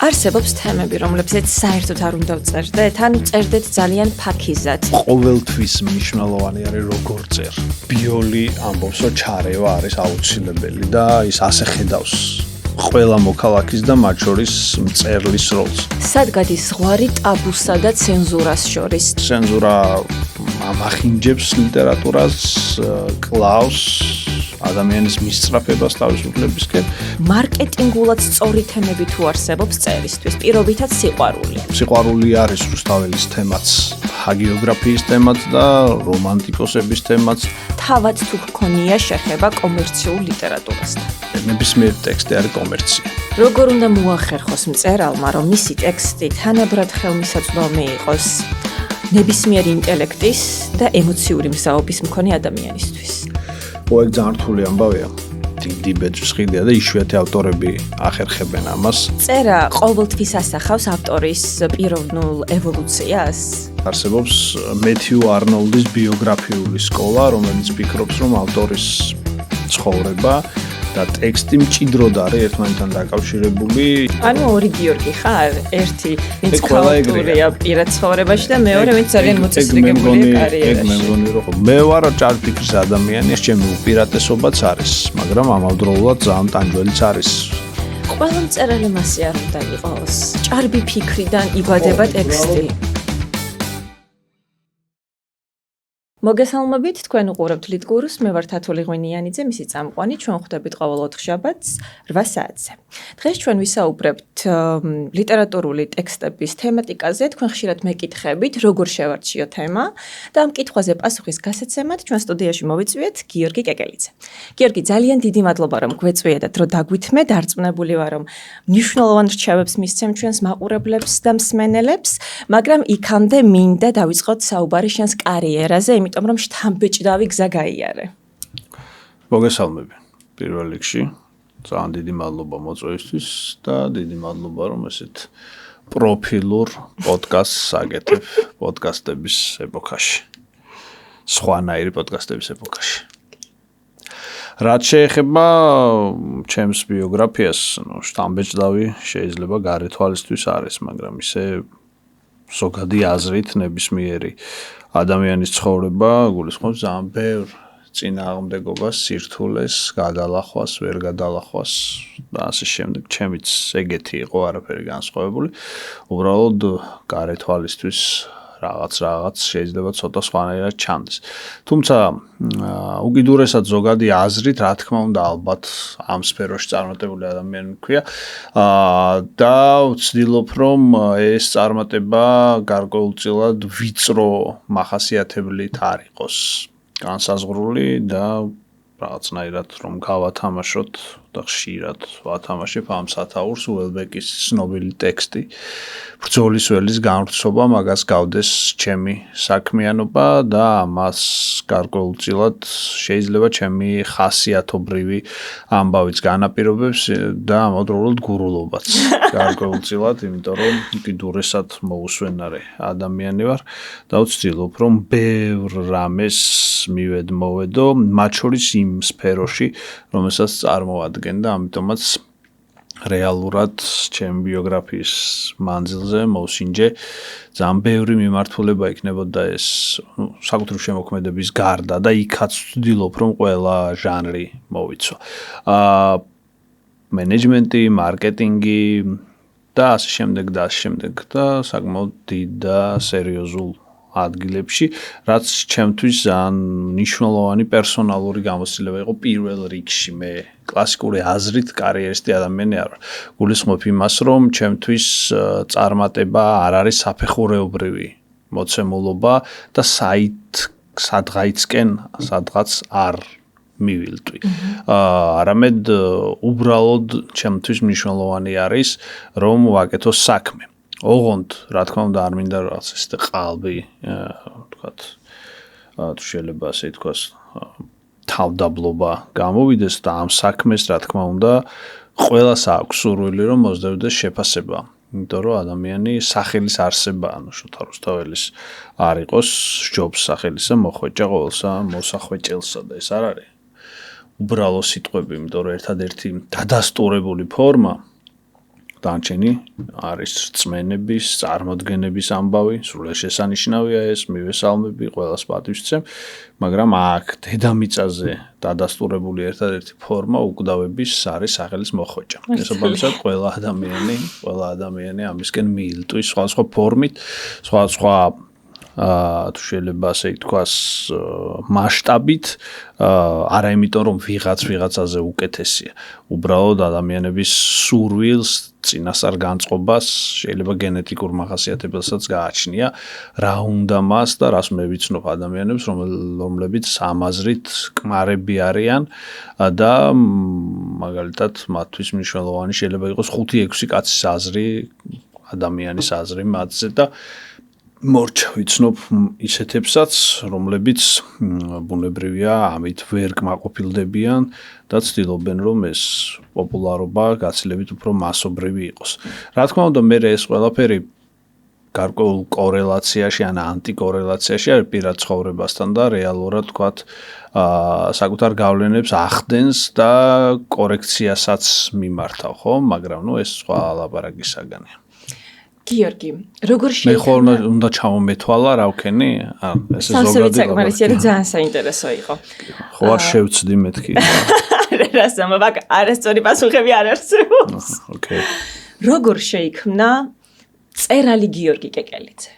არსებობს თემები, რომლებსაც საერთოდ არ უნდა ვწერდეთ, ან წერდეთ ძალიან ფაქიზად. ყოველთვის მნიშვნელოვანი არის როგორ წერ. ბიოლი ამბობს, რომ ჩარევა არის აუცილებელი და ის ასე ხედავს ყველა მოქალაქის და მათ შორის მწერლის როლს. სად გადის ზღვარი ტაბუსა და ცენზურას შორის? ცენზურა ამახინჯებს ლიტერატურას, კლავს ადამიანის მისწრაფებას თავისუფლებისკენ. მარკეტინგულად სწორი თემები თუ არსებობს წერისთვის, პირობითად სიყვარული. სიყვარული არის რუსთაველის თემაც, ჰაგიოგრაფიის თემაც და რომანტიკოსების თემაც. თავად თუ გქონია შეხება კომერციულ ლიტერატურასთან. ნებისმიერ ტექსტი არის კომერცია. როგორ უნდა მოახერხოს მწერალმა, რომ მისი ტექსტი თანაბრად ხელმისაწვდომი იყოს ნებისმიერი ინტელექტის და ემოციური მზაობის მქონე ადამიანისთვის? ეგ ძალიან რთული ამბავია. დიდი ბეჭდის ხიდია და იშვიათი ავტორები ახერხებენ ამას. წერა ყოველთვის ასახავს ავტორის პიროვნულ ევოლუციას. არსებობს მეთიუ არნოლდის ბიოგრაფიული სკოლა, რომელიც ფიქრობს, რომ ავტორის ცხოვრება და ტექსტი მჭიდროდ არის ერთმანეთთან დაკავშირებული. ანუ ორი გიორგი ხარ? ერთი ვინც ხალხურია პირად ცხოვრებაში და მეორე ვინც ძალიან მოწესრიგებულია კარიერაში. მე მგონი რომ მე ვარ ჭარბფიქრის ადამიანი, ჩემი უპირატესობაც არის, მაგრამ ამავდროულად ძალიან ტანჯველიც არის. ყველა მწერალი მასე არ უნდა იყოს. ჭარბი ფიქრიდან იბადება ტექსტი. მოგესალმებით, თქვენ უყურებთ ლიტგურუს, მე ვარ თათული ღვინიანიძე, მისი წამყვანი, ჩვენ ხვდებით ყოველ 4 შაბათს 8 საათზე. დღეს ჩვენ ვისაუბრებთ ლიტერატურული ტექსტების თემატიკაზე, თქვენ ხშირად მეკითხებით, როგორ შევარჩიო თემა და ამ კითხვაზე პასუხის გასაცემად ჩვენ სტუდიაში მოვიწვიეთ გიორგი კეკელიძე. გიორგი, ძალიან დიდი მადლობა, რომ გვეწვიედათ, რომ დაგვითმე, დარწმუნებული ვარ, რომ მნიშვნელოვან რჩევებს მისცემ ჩვენს მაყურებლებს და მსმენელებს, მაგრამ იქამდე მინდა დავიწყოთ საუბარი შენს კარიერაზე, იმიტომ რომ შთამბეჭდავი გზა გაიარე. მოგესალმები. პირველ რიგში ძალიან დიდი მადლობა მოწვევისთვის და დიდი მადლობა რომ ესეთ პროფილურ პოდკასტს აგეთებ პოდკასტების ეპოქაში. სხვანაირი პოდკასტების ეპოქაში. რაც შეეხება ჩემს ბიოგრაფიას, შთამბეჭდავი შეიძლება გარეთვალისთვის არის, მაგრამ ისე ზოგადი აზრით ნებისმიერი ადამიანის ცხოვრება გულისხმობს ძალიან ბევრ წინააღმდეგობას, სირთულეს, გადალახვას, ვერ გადალახვას და ასე შემდეგ. ჩემიც ეგეთი იყო, არაფერი განსხვავებული. უბრალოდ გარეთვალისთვის რაღაც შეიძლება ცოტა სხვანაირად ჩანდეს. თუმცა უკიდურესად ზოგადი აზრით, რა თქმა უნდა, ალბათ ამ სფეროში წარმატებული ადამიანი მქვია და ვცდილობ, რომ ეს წარმატება გარკვეულწილად ვიწრო მახასიათებლით არ იყოს განსაზღვრული და რაღაცნაირად რომ გავათამაშოთ და ხშირად ვათამაშებ ამ სათაურს უელბეკის ცნობილი ტექსტი ბრძოლის ველის განვრცობა მაგას გავდეს ჩემი საქმიანობა და ამას გარკვეულწილად შეიძლება ჩემი ხასიათობრივი ამბავიც განაპირობებს და ამავდროულად გურულობაც გარკვეულწილად, იმიტომ რომ უკიდურესად მოусვენარე ადამიანი ვარ და ვცდილობ რომ ბევრ რამეს მოვედო, მათ შორის იმ სფეროში, რომელსაც წარმოვადგენ და ამიტომაც რეალურად ჩემი ბიოგრაფიის მანძილზე მოვსინჯე ძალიან ბევრი მიმართულება იქნებოდა ეს საკუთრივ შემოქმედების გარდა და იქაც ვცდილობ რომ ყველა ჟანრი მოვიცვა. მენეჯმენტი, მარკეტინგი და ასე შემდეგ და საკმაოდ დიდ და სერიოზულ ადგილებში, რაც ჩემთვის ძალიან მნიშვნელოვანი პერსონალური გამოცდილება იყო პირველ რიგში. მე კლასიკური აზრით კარიერისტი ადამიანი არ ვარ. გულისხმობ იმას, რომ ჩემთვის წარმატება არ არის საფეხურეობრივი მოცემულობა და სადღაც არ მივილტვი. არამედ უბრალოდ ჩემთვის მნიშვნელოვანი არის, რომ ვაკეთო საქმე. ოღონდ, რა თქმა უნდა, არ მინდა რაღაც ესეთი ყალბი, ვთქვათ, თუ შეიძლება ასე ითქვას, თავდაბლობა გამოვიდეს და ამ საქმეს, რა თქმა უნდა, ყველას აქვს სურვილი, რომ მოსდევდეს შეფასება. იმიტომ რომ ადამიანი სახელის არსება, ანუ შოთა რუსთაველის არ იყოს, ჯობს სახელისა მოხვეჭა ყოველსა მოსახვეჭელსა და ეს არ არის უბრალო სიტყვები, იმიტომ რომ ერთადერთი დადასტურებული ფორმა დანარჩენი არის რწმენების, წარმოდგენების ამბავი, სრულიად შესანიშნავია ეს, მივესალმები, ყველას პატივისცემ, მაგრამ აქ დედამიწაზე დადასტურებული ერთადერთი ფორმა უკდავების არის სახელის მოხვეჭა. შესაბამისად, ყველა ადამიანი ამისკენ მიილტვის სხვადასხვა ფორმით, სხვადასხვა თუ შეიძლება ასე ითქვას მასშტაბით, არა იმიტომ რომ ვიღაცაზე უკეთესია, უბრალოდ ადამიანების სურვილს, წინასწარ განწყობას, შეიძლება გენეტიკურ მახასიათებელსაც გააჩნია, რა უნდა მას და რას მე ვიცნობ ადამიანებს, რომლებიც ამაზრით კმარები არიან და მაგალითად მათთვის მნიშვნელოვანი შეიძლება იყოს 5-6 კაცის აზრი, ადამიანის აზრი მათზე და მორჩა ვიცნობ ისეთებსაც, რომლებიც ბუნებრივია, ამით ვერ კმაყოფილდებიან და ცდილობენ, რომ ეს პოპულარობა გაცილებით უფრო მასობრივი იყოს. რა თქმა უნდა, მე ეს ყველაფერი გარკვეულ კორელაციაში ან ანტიკორელაციაში არის პირად ცხოვრებასთან და რეალურად თქვათ, საკუთარ გავლენებს ახდენს და კორექციასაც მიმართავ, ხო? მაგრამ ეს სხვა ლაპარაკის საგანია. გიორგი, როგორ მე ხოლმე უნდა ჩამომეთვალა რა ვქენი? ესე ზოგადი საკმარისია ძალიან საინტერესო იყო. ხო არ შევცდი მეთქი. რასამ, მაგ არასწორი პასუხები არ არსებობს. ოკეი. როგორ შეიქმნა წერალი გიორგი კეკელიძე?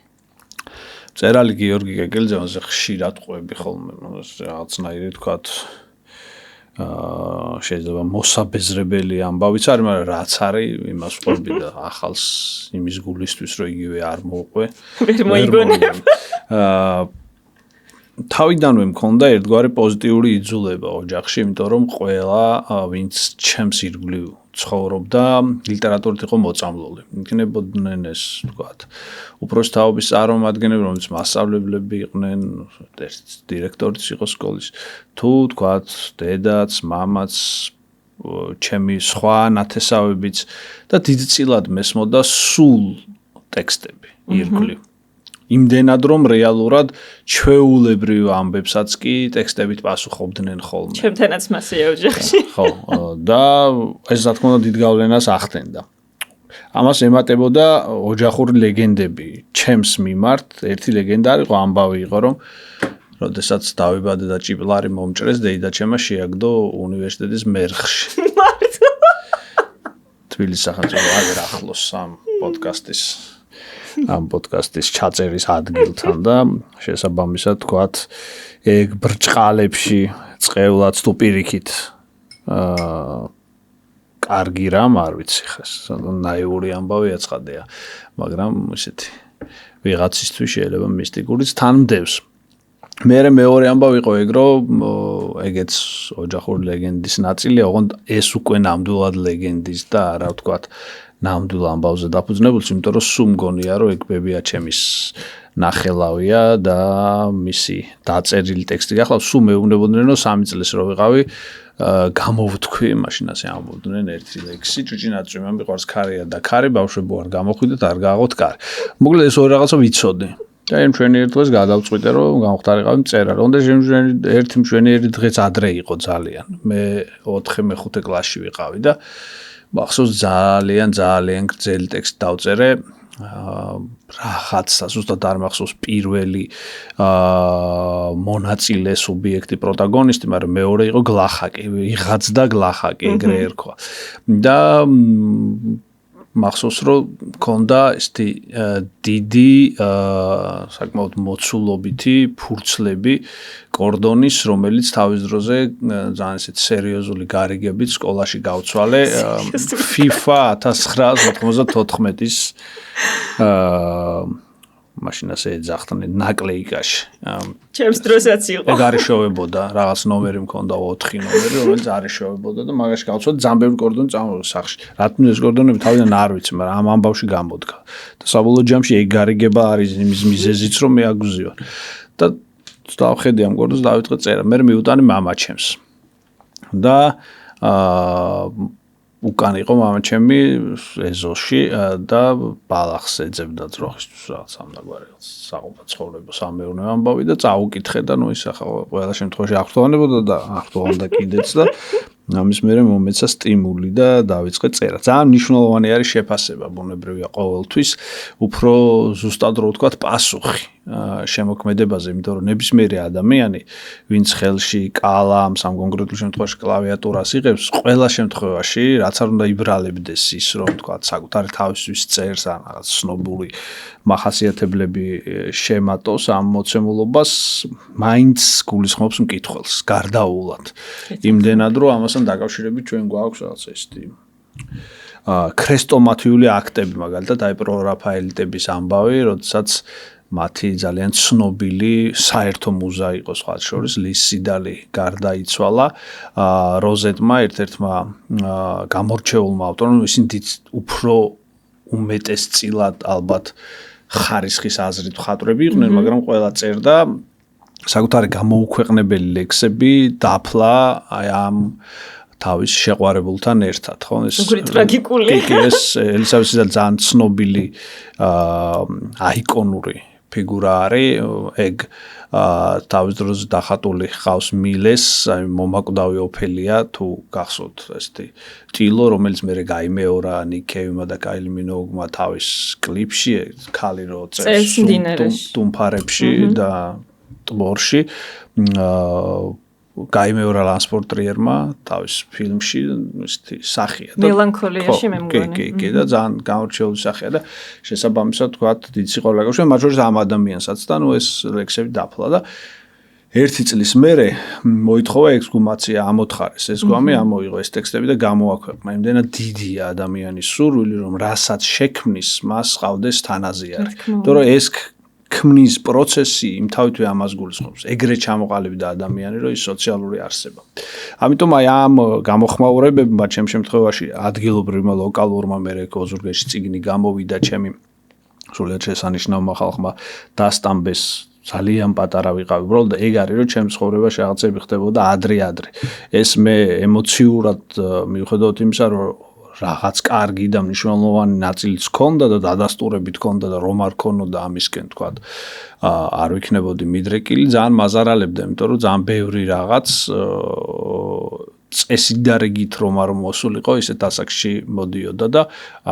წერალი გიორგი კეკელიძე მასე ხშირად ყვები ხოლმე, რაღაცნაირი თქვათ შეიძლება მოსაბეზრებელი ამბავიც არის, მაგრამ რაც არის, იმას ყვები და ახალს იმის გულისთვის, რომ იგივე არ მოყვე. ვერ მოიგონებ. თავიდანვე მქონდა ერთგვარი პოზიტიური იძულება ოჯახში, იმიტომ რომ ყველა ვინც ჩემს ირგვლივ ცხოვრობდა, ლიტერატურით იყო მოწამლული. იქნებოდნენ ეს, თქვათ, უფროსი თაობის წარმომადგენლები, რომლებიც მასწავლებლები იყვნენ, დირექტორიც იყო სკოლის, თუ თქვათ, დედაც, მამაც, ჩემი სხვა ნათესავებიც და დიდწილად მესმოდა სულ ტექსტები ირგვლივ. იმდენად რომ რეალურად ჩვეულებრივ ამბებსაც კი ტექსტებით პასუხობდნენ ხოლმე. ჩემთანაც მასეა ოჯახში. ხო, და ეს რა თქმა უნდა დიდ გავლენას ახდენდა. ამას ემატებოდა ოჯახური ლეგენდები. ჩემს მიმართ ერთი ლეგენდა იყო, ამბავი იყო, რომ როდესაც დავიბადე და ჭიპლარი მომჭრეს, დეიდაჩემა შეაგდო უნივერსიტეტის მერხში. მართლა. თბილისის სახელმწიფო აღარ ახლოს ამ პოდკასტის ჩაწერის ადგილთან და შესაბამისად თქვათ ეგ ბრჭყალებში წყევლად თუ პირიქით კარგი რამ არ ვიცი ხეს ნაიური ამბავი აცხადია მაგრამ ისეთი ვიღაცისთვის შეიძლება მისტიკურიც თან მდევს მე მეორე ამბავი იყო ეგ რომ ეგეც ოჯახური ლეგენდის ნაწილია ოღონდ ეს უკვე ნამდვილად ლეგენდის და არა ვთქვათ ნამდვილ ამბავზე დაფუძნებულს, იმიტომ რომ სულ მგონია, რომ ეგ ბებია ჩემის ნახელავია და მისი დაწერილი ტექსტი გახლავთ, სულ მეუბნებოდნენ, რომ 3 წლის რო ვიყავი, გამოვთქვი, მაშინ ასე ამბობდნენ ერთი ლექსი, ჭუჭინაწვი, მე მიყვარს ქარია და ქარი, ბავშვებო არ გამოხვიდეთ, არ გააღოთ ქარი. მოკლედ ეს ორი რაღაცა ვიცოდი. და იმ ჩვენიერ დღეს გადავწყვიტე, რომ გამختارიყავი მწერალი. უნდა ერთი მშვენიერი დღეც ადრე იყო ძალიან. მე 4-5 კლასში ვიყავი და მახსოვს ძალიან გრძელი ტექსტი დავწერე რაღაცა ზუსტად არ მახსოვს პირველი მონაწილე სუბიექტი პროტაგონისტი, მაგრამ მეორე იყო გლახაკი, იღაცდა გლახაკი ეგრე ერქვა. და მახსოვს რომ მქონდა ესეთი დიდი საკმაოდ მოცულობითი ფურცლები კორდონის, რომელიც თავის დროზე ძალიან ესეთი სერიოზული გარიგებით სკოლაში გავცვალე FIFA 1994-ის მაშინ ასე ეძახდნენ ნაკლეიკაში. ჩემს დროსაც იყო. ეგ არის შოვებოდა, რაღაც ნომერი მქონდა 4 ნომერი, რომელიც არის შოვებოდა და მაგაში გავცვალე ძალიან ბევრი კორდონი წამოვიდა სახში. რატომ ეს კორდონები თავიდან არ ვიცი, მაგრამ ამ ამბავში გამოდგა. და საბოლოო ჯამში ეგ გარიგება არის იმის მიზეზიც, რომ მე აგუზიო. და დავხედე ამ კორდონს, დავიწყე წერა. მე მივუტანი მამაჩემს. და უკან იყო მამაჩემი ეზოში და ბალახს ეძებდა ძროხისთვის რაღაც ამდაგვარი საყოფა ცხოვრება სამეურნეო ამბავი და წაუკითხე და ნუ ის ახლა ყველა შემთხვევაში ახლოვანებოდა და ახლოვანდა კიდეც და ამის მერე მომეცა სტიმული და დავიწყე წერა. ძალიან მნიშვნელოვანი არის შეფასება, ბუნებრივია ყოველთვის, უფრო ზუსტად რო ვთქვათ, პასუხი შემოქმედებაზე, იმიტომ რომ ნებისმიერი ადამიანი, ვინც ხელში კალამს, ამ კონკრეტულ შემთხვევაში კლავიატურას იღებს, ყველა შემთხვევაში, რაც არ უნდა იბრალებდეს ის, რომ ვთქვათ, საკუთარი თავისთვის წერს ან რაღაც ცნობური მახასიათებლები შემატოს ამ მოცემულობას, მაინც გულისხმობს მკითხველს, გარდაულად. იმდენად რომ ამასთან დაკავშირებით ჩვენ გვაქვს რაღაც ესეთი ქრესტომათიული აქტები, მაგალითად, აი პრორაფაელიტების ამბავი, როდესაც მათი ძალიან ცნობილი საერთო მუზა იყო სხვა შორის ლის სიდალი გარდაიცვალა როზეტმა ერთ-ერთმა გამორჩეულმა ავტორმა ისინი უფრო უმეტესწილად ალბათ ხარისხის აზრით მხატვრები იყვნენ, მაგრამ ყველა წერდა საკუთარი გამოუქვეყნებელი ლექსები დაფლა აი ამ თავის შეყვარებულთან ერთად, ხო? ეს ტრაგიკული. ეს ელისაბედის ძალიან ცნობილი აიკონური ფიგურა არის, ეგ თავის დროზე დახატული ხავს მილეს, აი მომაკვდავი ოფელია თუ გახსოვთ ესეთი ტილო, რომელიც მერე გაიმეორა ნიკეივმა და კაილი მინოგმა თავის კლიპში, ქალი რო წერს ტუმფარებში და ტბორში, გაიმეორა ლანსფორდ ტრიერმა თავის ფილმში ესეთი სახია და მელანქოლიაში მე მგონი. კი და ძალიან გამორჩეული სახია და შესაბამისად თქვათ დიდი სიყვარული აკავშირებს მათ შორის ამ ადამიანსაც და ნუ ეს ლექსები დაფლა და ერთი წლის მერე მოითხოვა ექსგუმაცია ამოთხარეს ეს გვამი ამოიღო ეს ტექსტები და გამოაქვეყნა იმდენად დიდია ადამიანის სურვილი რომ რასაც შექმნის მას ყავდეს თანაზიარი იმიტომ რომ ეს ქმნის პროცესი იმთავითვე ამას გულისხმობს. ეგრე ჩამოყალიბდა ადამიანი, რომ ის სოციალური არსება. ამიტომ აი ამ გამოხმაურებებმა ჩემ შემთხვევაში ადგილობრივმა ლოკალურმა მე ოზურგეთში წიგნი გამოვიდა ჩემი სულად შესანიშნავმა ხალხმა დასტამბეს ძალიან პატარა ვიყავი, უბრალოდ ეგ არის რომ ჩემს ცხოვრებაში რაღაცები ხდებოდა ადრე-ადრე. ეს მე ემოციურად მივხვდოთ იმისა, რომ რაღაც კარგი და მნიშვნელოვანი ნაწილიც ჰქონდა და დადასტურებით ჰქონდა და რომ არ ქონოდა ამისკენ თქვა არ ვიქნებოდი მიდრეკილი ძალიან მაზარალებდა იმიტომ რომ ძალიან ბევრი რაღაც წესით და რიგით რომ არ მოსულიყო ისეთ ასაკში მოდიოდა და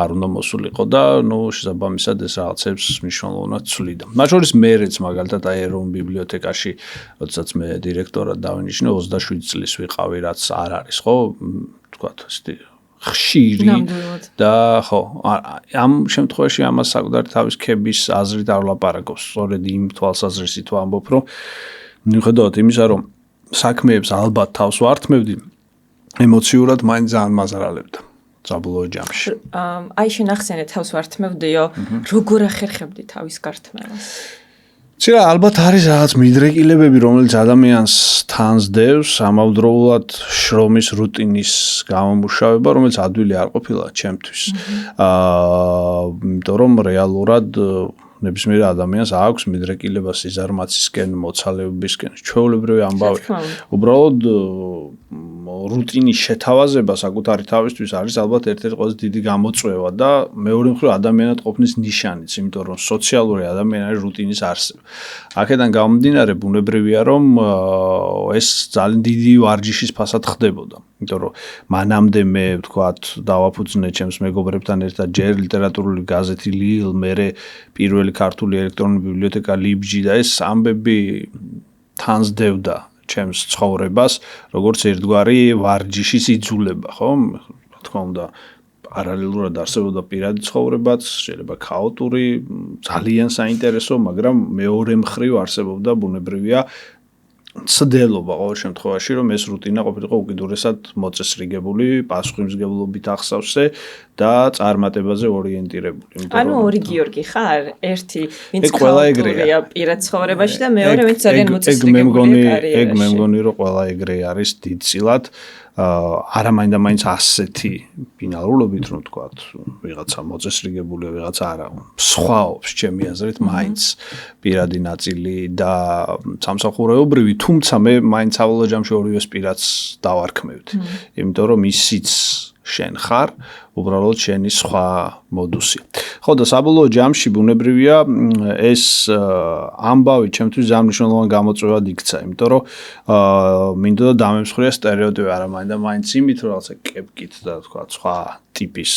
არ უნდა მოსულიყო და ნუ შესაბამისად ეს რაღაცებს მნიშვნელოვნად ცვლიდა. მათ შორის მერეც მაგალითად აი ეროვნულ ბიბლიოთეკაში როდესაც მე დირექტორად დავინიშნე 27 წლის ვიყავი რაც არ არის ხო თქვა ესეთი ხშირი და ხო ამ შემთხვევაში ამას საკუთარი თავის ქების აზრით არ ვლაპარაკობს სწორედ იმ თვალსაზრისით ვამბობ რომ მიუხედავად იმისა რომ საქმეებს ალბათ თავს ვართმევდი ემოციურად მაინც ძალიან მაზარალებდა საბოლოო ჯამში აი შენ ახსენე თავს ვართმევდიო როგორ ახერხებდი თავის გართმევას ცირა ალბათ არის რაღაც მიდრეკილებები რომელიც ადამიანს თანსდევს ამავდროულად შრომის რუტინის გამომუშავება რომელიც ადვილი არ ყოფილა ჩემთვის იმიტომ რომ რეალურად ნებისმიერ ადამიანს აქვს მიდრეკილება სიზარმაცისკენ მოცალეობისკენ ჩვეულებრივი ამბავი უბრალოდ რუტინის შეთავაზება საკუთარი თავისთვის არის ალბათ ერთ-ერთი ყველაზე დიდი გამოწვევა და მეორე მხრივ ადამიანად ყოფნის ნიშანიც, იმიტომ რომ სოციალური ადამიანი არის რუტინის არსება. აქედან გამომდინარე ბუნებრივია რომ ეს ძალიან დიდი ვარჯიშის ფასად ხდებოდა. იმიტომ რომ მანამდე მე ვთქვათ დავაფუძნე ჩემს მეგობრებთან ერთად ჯერ ლიტერატურული გაზეთი ლილ, მერე პირველი ქართული ელექტრონული ბიბლიოთეკა ლიბჯი და ეს ამბები თანსდევდა ჩემს ცხოვრებას, როგორც ერთგვარი ვარჯიშის იძულება, ხო? რა თქმა უნდა, პარალელურად არსებობდა პირადი ცხოვრებაც, შეიძლება ქაოტური, ძალიან საინტერესო, მაგრამ მეორე მხრივ არსებობდა ბუნებრივია ცდელობა ყოველ შემთხვევაში, რომ ეს რუტინა ყოფილიყო უკიდურესად მოწესრიგებული, პასუხისმგებლობით ახსავსე და წარმატებაზე ორიენტირებული. ანუ ორი გიორგი ხარ? ერთი, ვინც ქაოტურია პირად ცხოვრებაში და მეორე, ვინც ძალიან მოწესრიგებულია კარიერაში. ეგ მე მგონი, რომ ყველა ეგრე არის დიდწილად. არა მაინდა-მაინც ასეთი ფინალურობით რომ ვთქვათ, ვიღაცა მოწესრიგებულია, ვიღაცა არა. სხვაობს ჩემი აზრით მაინც პირადი ნაწილი და სამსახურეობრივი, თუმცა მე მაინც საბოლოო ჯამში ორივეს პირადს დავარქმევდი. იმიტომ რომ ისიც შენ ხარ, უბრალოდ შენი სხვა მოდუსი. ხო და საბოლოო ჯამში ბუნებრივია ეს ამბავი ჩემთვის ძალიან მნიშვნელოვანი გამოწვევად იქცა, იმიტომ რომ მინდოდა დამემსხვრია სტერეოტიპი, არა მაინც იმით რომ რაღაცა კეპკით და თქვა სხვა ტიპის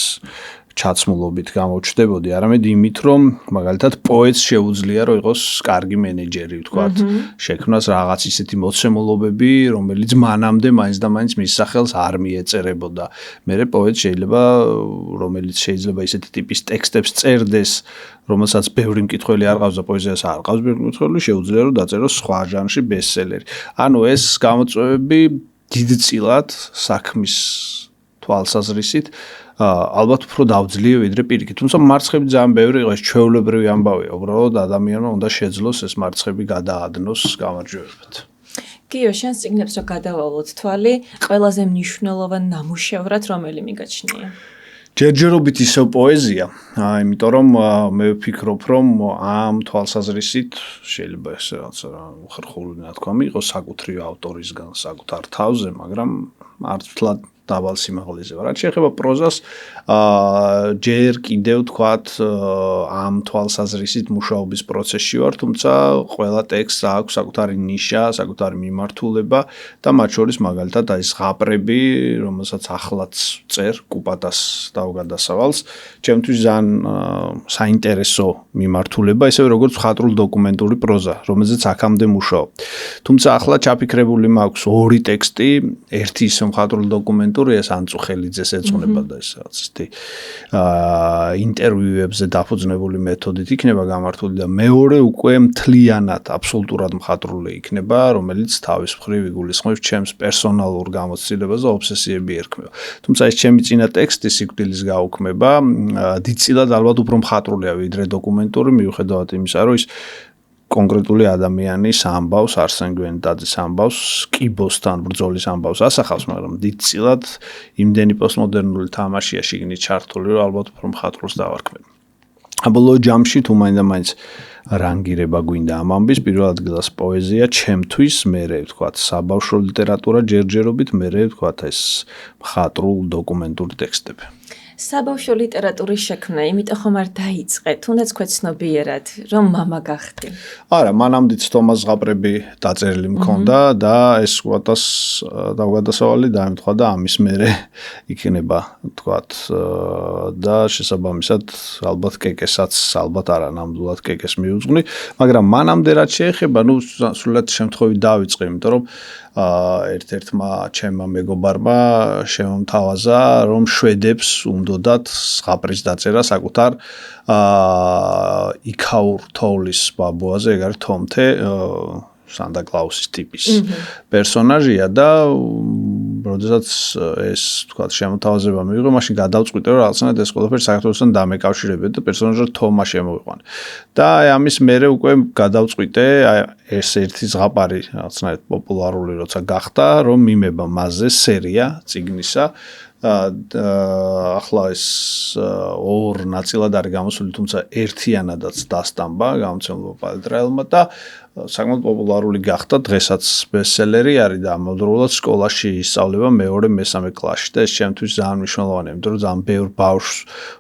ჩაცმულობით გამოჩნდებოდი, არამედ იმით, რომ მაგალითად პოეტს შეუძლია რომ იყოს კარგი მენეჯერი, ვთქვათ, შექმნას რაღაც ისეთი მოცემულობები, რომელიც მანამდე მაინც და მაინც მის სახელს არ მიეწერებოდა. მერე პოეტს რომელიც შეიძლება ისეთი ტიპის ტექსტებს წერდეს, რომელსაც ბევრი მკითხველი არ ყავს და პოეზიას არ ყავს ბევრი მკითხველი, შეუძლია რომ დაწეროს სხვა ჟანრში ბესტსელერი. ანუ ეს გამოწვევები დიდწილად საქმის თვალსაზრისით ალბათ უფრო დავძლია ვიდრე პირიქით. თუმცა მარცხები ძალიან ბევრი იყო, ეს ჩვეულებრივი ამბავია. უბრალოდ ადამიანმა უნდა შეძლოს ეს მარცხები გადაადნოს გამარჯვებად. გიო, შენ წიგნებს რო გადავალოთ თვალი, ყველაზე მნიშვნელოვანი ნამუშევრად რომელი მიგაჩნია? ჯერჯერობით ისევ პოეზია, იმიტომ რომ მე ვფიქრობ, რომ ამ თვალსაზრისით შეიძლება ეს რაღაცა ხერხული ნათქვამი იყოს საკუთრივ ავტორისგან, საკუთარ თავზე, მაგრამ არც ვთლად დაბალ სიმაღლეზე. რაც შეეხება პროზას, ჯერ კიდევ თქვათ ამ თვალსაზრისით მუშაობის პროცესში ვარ, თუმცა ყველა ტექსტს აქვს საკუთარი ნიშა, საკუთარი მიმართულება და მათ შორის მაგალითად აი ზღაპრები, რომელსაც ახლაც წერ კუპატას დავგადასავალს, ჩემთვის ძალიან საინტერესო მიმართულება, ისევე როგორც მხატვრულ დოკუმენტური პროზა, რომელზეც აქამდე მუშაობ. თუმცა ახლა ჩაფიქრებული მაქვს ორი ტექსტი, ერთი ისე მხატვრულ დოკუმენტური ეს ანწუხელიძეს ეძღვნება და ეს რაღაც ისეთი ინტერვიუებზე დაფუძნებული მეთოდით იქნება გამართული და მეორე უკვე მთლიანად აბსოლუტურად მხატვრული იქნება, რომელიც თავის მხრივ იგულისხმებს ჩემს პერსონალურ გამოცდილებას და ობსესიები ერქმევა. თუმცა ეს ჩემი წინა ტექსტი სიკვდილის გაუქმება, დიდწილად ალბათ უფრო მხატვრულია ვიდრე დოკუმენტური, მიუხედავად იმისა, რომ ის კონკრეტული ადამიანის ამბავს, არსენ გვენდაძის ამბავს, კიბოსთან ბრძოლის ამბავს ასახავს, მაგრამ დიდწილად იმდენი პოსტმოდერნული თამაშია შიგნით ჩართული, რომ ალბათ უფრო მხატვრულს დავარქმევ. საბოლოო ჯამში თუ მაინც რანგირება გვინდა ამ ამბის, პირველ ადგილას პოეზია ჩემთვის, მერე ვთქვათ, საბავშვო ლიტერატურა ჯერჯერობით, მერე ვთქვათ ეს მხატვრულ დოკუმენტური ტექსტები. საბავშვო ლიტერატურის შექმნა, იმიტომ ხომ არ დაიწყე, თუნდაც ქვეცნობიერად, რომ მამა გახდი. არა, მანამდეც თომას ზღაპრები დაწერილი მქონდა და ეს ყუატას დავგადასავალი დაემთხვა და ამის მერე იქნება, თქვათ, და შესაბამისად ალბათ კეკესაც, ალბათ არა ნამდვილად კეკეს მიუძღვნი, მაგრამ მანამდე რაც შეეხება, სულად შემთხვევით დავიწყე, იმიტომ რომ ერთ-ერთმა ჩემმა მეგობარმა შემომთავაზა, რომ შვედებს უნდოდათ ზღაპრის დაწერა საკუთარ იქაურ თოვლის ბაბუაზე, ეგ არის თომთე სანტა კლაუსის ტიპის პერსონაჟია და როდესაც ეს თქვათ შემოთავაზება მივიღო, მაშინ გადავწყვიტე რომ რაღაცნაირად ეს ყველაფერი საქართველოსთან დამეკავშირებია და პერსონაჟად თომა შემოვიყვანე. და ამის მერე უკვე გადავწყვიტე ეს ერთი ზღაპარი რაღაცნაირად პოპულარული როცა გახდა, რომ მიმება მასზე სერია წიგნისა. ახლა ეს ორ ნაწილად არის გამოსული, თუმცა ერთიანადაც დასტამბა გამოცემულობა პალიტრაელმა და საკმაოდ პოპულარული გახდა, დღესაც ბესტსელერი არის და ამავდროულად სკოლაში ისწავლება მეორე, მესამე კლასში და ეს ჩემთვის ძალიან მნიშვნელოვანია, იმიტომ რომ ძალიან ბევრ ბავშვს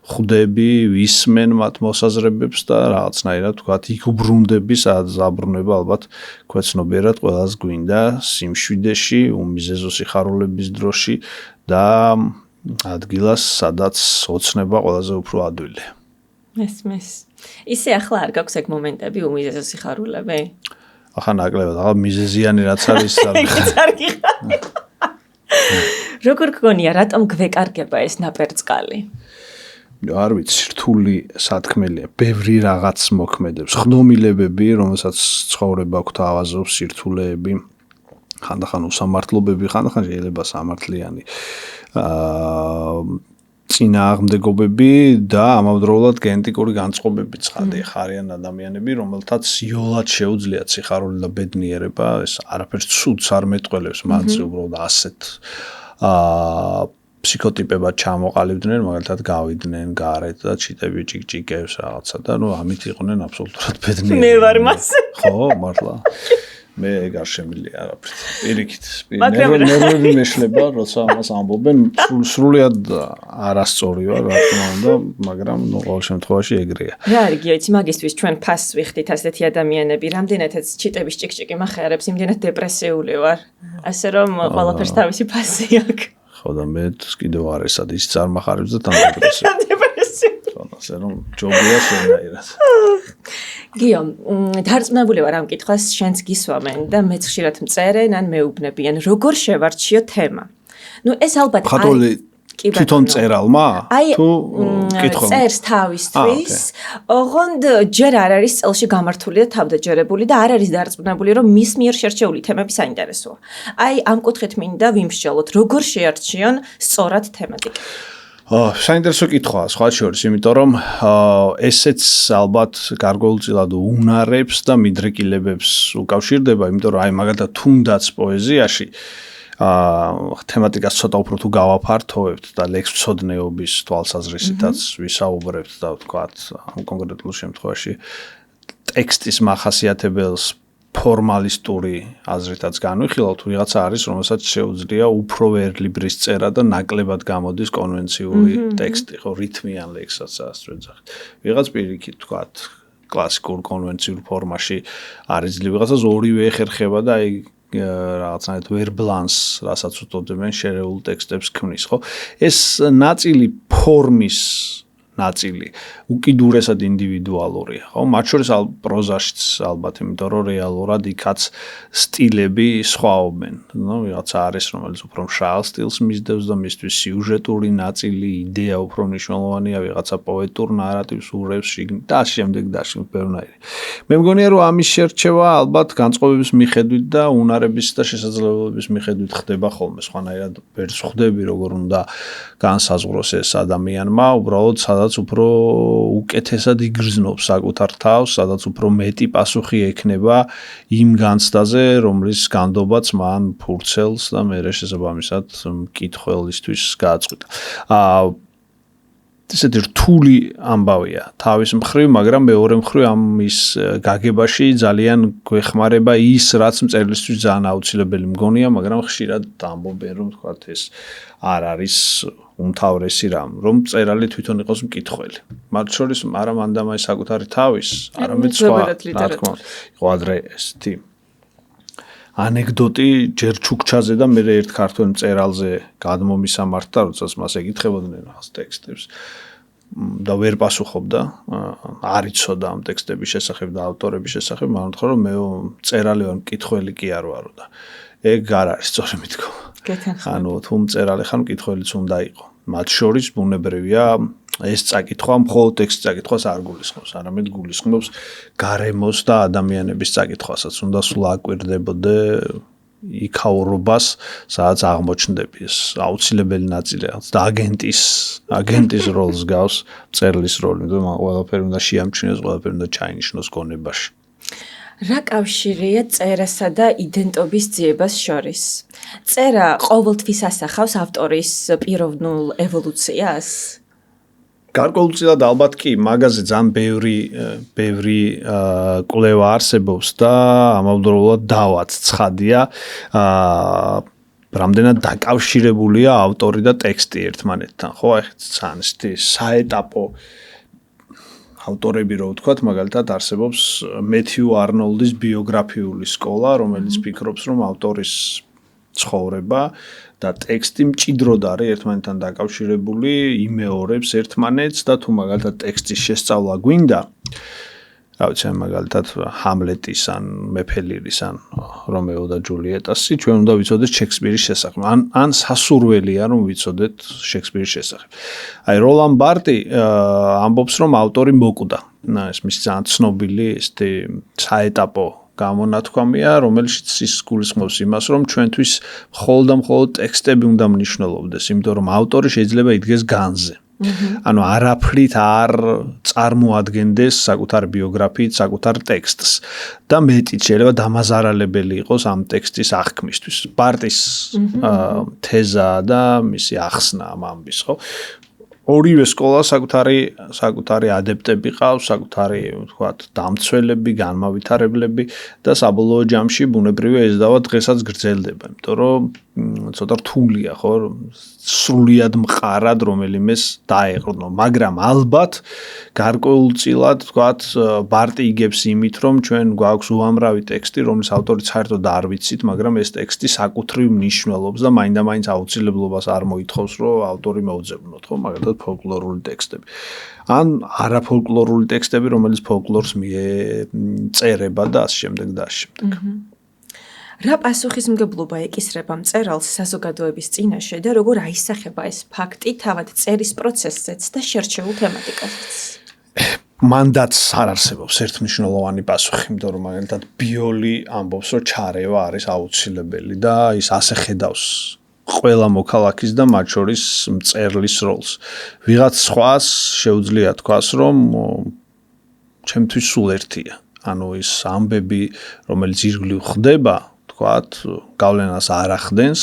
ხვდები, ვისმენ მათ მოსაზრებებს და რაღაცნაირად ვთქვათ, იქ უბრუნდები, სადაც დაბრუნება ალბათ ქვეცნობიერად ყველას გვინდა სიმშვიდეში, უმიზეზო სიხარულების დროში და ადგილას, სადაც ოცნება ყველაზე უფრო ადვილია. მესმის. ისე ახლა არ გაქვს ეგ მომენტები უმიზეზო სიხარულები? ახლა ნაკლებად, ახლა მიზეზიანი რაც არის, როგორ გგონია, რატომ გვეკარგება ეს ნაპერწკალი? არ ვიცი, რთული სათქმელია, ბევრი რაღაც მოქმედებს, ხდომილებები, რომელსაც ცხოვრება გვთავაზობს, სირთულეები, ხანდახან უსამართლობები, ხანდახან შეიძლება სამართლიანი წინააღმდეგობები და ამავდროულად გენეტიკური განწყობები ცხადია, ხარიან ადამიანები, რომელთაც იოლად შეუძლიათ სიხარული და ბედნიერება, ეს არაფერს ცუდს არ მეტყველებს, მათზე უბრალოდ ასეთ ფსიქოტიპებად ჩამოყალიბდნენ, მაგალითად გავიდნენ გარეთ და ჩიტები ჭიკჭიკებს რაღაცა და ამით იყვნენ აბსოლუტურად ბედნიერები. მე ვარ მასე. ხო, მართლა. მე ეგ არ შემიძლია არაფრით. პირიქით. ნერვები მეშლება, როცა ამას ამბობენ, სრულიად არასწორი ვარ, რა თქმა უნდა, მაგრამ ყოველ შემთხვევაში ეგრეა. რა არის გიოიცი მაგისტვის ჩვენ ფასს ვიხდით ასეთი ადამიანები, რამდენადაც ჩიტების ჭიკჭიკი მახარებს, იმდენად დეპრესიული ვარ. ასე რომ ყველაფერს თავისი ფასი აქვს. ხო და მე კიდევ არ ესად ის წარმახარებს და თან დეპრესია. ასე რომ ჯობია შენაირად. გიო, დარწმუნებული ვარ ამ კითხვას შენც გისვამენ და მეც ხშირად მწერენ ან მეუბნებიან, როგორ შევარჩიო თემა. ნუ ეს ალბათ არის თვითონ წერალმა? თუ კითხვა წერს თავისთვის, ოღონდ ჯერ არ არის წელში გამართული და თავდაჯერებული და არ არის დარწმუნებული, რომ მის მიერ შერჩეული თემები საინტერესოა. აი ამ კუთხით მინდა ვიმსჯელოთ, როგორ შეარჩიონ სწორად თემატიკა. საინტერესო კითხვაა, სხვა შორის, იმიტომ რომ ესეც ალბათ გარკვეულწილად უნარებს და მიდრეკილებებს უკავშირდება, იმიტომ რომ აი მაგალითად თუნდაც პოეზიაში თემატიკას ცოტა უფრო თუ გავაფართოვებთ და ლექსმცოდნეობის თვალსაზრისითაც ვისაუბრებთ და ვთქვათ ამ კონკრეტულ შემთხვევაში ტექსტის მახასიათებელს ფორმალისტური აზრითაც განვიხილავთ, ვიღაცა არის, რომელსაც შეუძლია უფრო ვერლიბრის წერა და ნაკლებად გამოდის კონვენციური ტექსტი, ხო, რითმიან ლექსსაც ასე ვეძახით. ვიღაც პირიქით ვთქვათ, კლასიკურ კონვენციურ ფორმაში არის ძლივ, ვიღაცას ორივე ეხერხება და აი რაღაცნაირად ვერბლანს, რასაც უწოდებენ შერეულ ტექსტებს ქმნის, ხო? ეს ნაწილი ფორმის ნაწილი უკიდურესად ინდივიდუალურია, ხო? მათ შორის პროზაშიც ალბათ, იმიტომ რომ რეალურად იქაც სტილები სხვაობენ. ნუ ვიღაცა არის, რომელიც უფრო მშრალ სტილს მისდევს და მისთვის სიუჟეტური ნაწილი, იდეა უფრო მნიშვნელოვანია, ვიღაცა პოეტურ ნარატივს ურევს შიგნით და შემდეგ ბევრნაირი. მე მგონია, რომ ამის შერჩევა ალბათ განწყობების მიხედვით და უნარების და შესაძლებლობების მიხედვით ხდება ხოლმე. სხვანაირად ვერც ხვდები, როგორ უნდა განსაზღვროს ეს ადამიანმა, უბრალოდ სადაც უფრო უკეთესად იგრძნობს საკუთარ თავს, სადაც უფრო მეტი პასუხი ექნება იმ განცდაზე, რომლის განდობაც მან ფურცელს და მერე შესაბამისად მკითხველისთვის გააწყვეტა. ესეთი რთული ამბავია თავის მხრივ, მაგრამ მეორე მხრივ ამის გაგებაში ძალიან გვეხმარება ის, რაც მწერლისთვის ძალიან აუცილებელი მგონია, მაგრამ ხშირად ამბობენ, რომ თქვათ ეს არ არის უმთავრესი რამ, რომ მწერალი თვითონ იყოს მკითხველი. მათ შორის არა მანდამაი საკუთარი თავის, არამედ სხვა, რა თქმა უნდა, იყო ადრე ესეთი ანეკდოტი ჯერ ჩუქჩაზე და მე ერთ ქართველ მწერალზე გადმომისამართდა, როდესაც მას ეკითხებოდნენ რაღაც ტექსტებს და ვერ პასუხობდა, არ იცოდა ამ ტექსტების შესახებ და ავტორების შესახებ, მაგრამ თქვა რომ მე მწერალი ვარ, მკითხველი კი არ ვარო და ეგ არ არის სწორი მითქმა. ანუ თუ მწერალი ხარ, მკითხველიც უნდა იყო. მათ შორის ბუნებრივია ეს წაკითხვა მხოლოდ ტექსტის წაკითხვას არ გულისხმობს, არამედ გულისხმობს გარემოს და ადამიანების წაკითხვასაც. უნდა სულ აკვირდებოდე იქაურობას, სადაც აღმოჩნდები ეს აუცილებელი ნაწილია და აგენტის როლს გავს მწერლის როლი. და ყველაფერი უნდა შეამჩნიოს, ყველაფერი უნდა ჩაინიშნოს გონებაში. რა კავშირია წერასა და იდენტობის ძიებას შორის? წერა ყოველთვის ასახავს ავტორის პიროვნულ ევოლუციას? გარკვეულწილად ალბათ კი, მაგაზე ძალიან ბევრი კვლევა არსებობს და ამავდროულად დავაც ცხადია, რამდენად დაკავშირებულია ავტორი და ტექსტი ერთმანეთთან, ხო? აი ძალიან საეტაპო ავტორები რო ვთქვათ, მაგალითად არსებობს მეთიუ არნოლდის ბიოგრაფიული სკოლა, რომელიც ფიქრობს, რომ ავტორის ცხოვრება და ტექსტი მჭიდროდ არის ერთმანეთთან დაკავშირებული, იმეორებს ერთმანეთს და თუ მაგალითად ტექსტის შესწავლა გვინდა, რა ვიცი, მაგალითად ჰამლეტის ან მეფე ლირის ან რომეო და ჯულიეტასი, ჩვენ უნდა ვიცოდეთ შექსპირის შესახებ. ან სასურველია რომ ვიცოდეთ შექსპირის შესახებ. აი როლან ბარტი ამბობს, რომ ავტორი მოკვდა. ეს მის ძალიან ცნობილი ესეთი საეტაპო გამონათქვამია, რომელშიც ის გულისხმობს იმას, რომ ჩვენთვის მხოლოდ ტექსტები უნდა მნიშვნელობდეს, იმიტომ რომ ავტორი შეიძლება იდგეს განზე. ანუ არაფრით არ წარმოადგენდეს საკუთარ ბიოგრაფიით, საკუთარ ტექსტს და მეტიც შეიძლება დამაზარალებელი იყოს ამ ტექსტის აღქმისთვის. ბარტის თეზა და მისი ახსნა ამ ამბის, ხო? ორივე სკოლა საკუთარი ადეპტები ყავს, საკუთარი, ვთქვათ, დამცველები, განმავითარებლები და საბოლოო ჯამში ბუნებრივია ეს დავა დღესაც გრძელდება, იმიტომ რომ ცოტა რთულია, ხო, სრულიად მყარად რომელიმეს დაეყრდნო, მაგრამ ალბათ გარკვეულწილად, ვთქვათ, ბარტი იგებს იმით, რომ ჩვენ გვაქვს უამრავი ტექსტი, რომლის ავტორიც საერთოდ არ ვიცით, მაგრამ ეს ტექსტი საკუთრივ მნიშვნელობს და მაინდა-მაინც აუცილებლობას არ მოითხოვს, რომ ავტორი მოუძებნოთ, ხო, მაგალითად ფოლკლორული ტექსტები. ან არაფოლკლორული ტექსტები, რომელიც ფოლკლორს მიეწერება და ასე შემდეგ და ასე შემდეგ. რა პასუხისმგებლობა ეკისრება მწერალს საზოგადოების წინაშე და როგორ აისახება ეს ფაქტი თავად წერის პროცესზეც და შერჩეულ თემატიკაზეც? მანდაც არ არსებობს ერთმნიშვნელოვანი პასუხი, იმიტომ რომ მაგალითად ბიოლი ამბობს, რომ ჩარევა არის აუცილებელი და ის ასე ხედავს ყველა მოქალაქის და მათ შორის მწერლის როლს. ვიღაც სხვას შეუძლია თქვას, რომ ჩემთვის სულ ერთია. ანუ ის ამბები, რომელიც ირგვლივ ხდება, თქვათ, გავლენას არ ახდენს,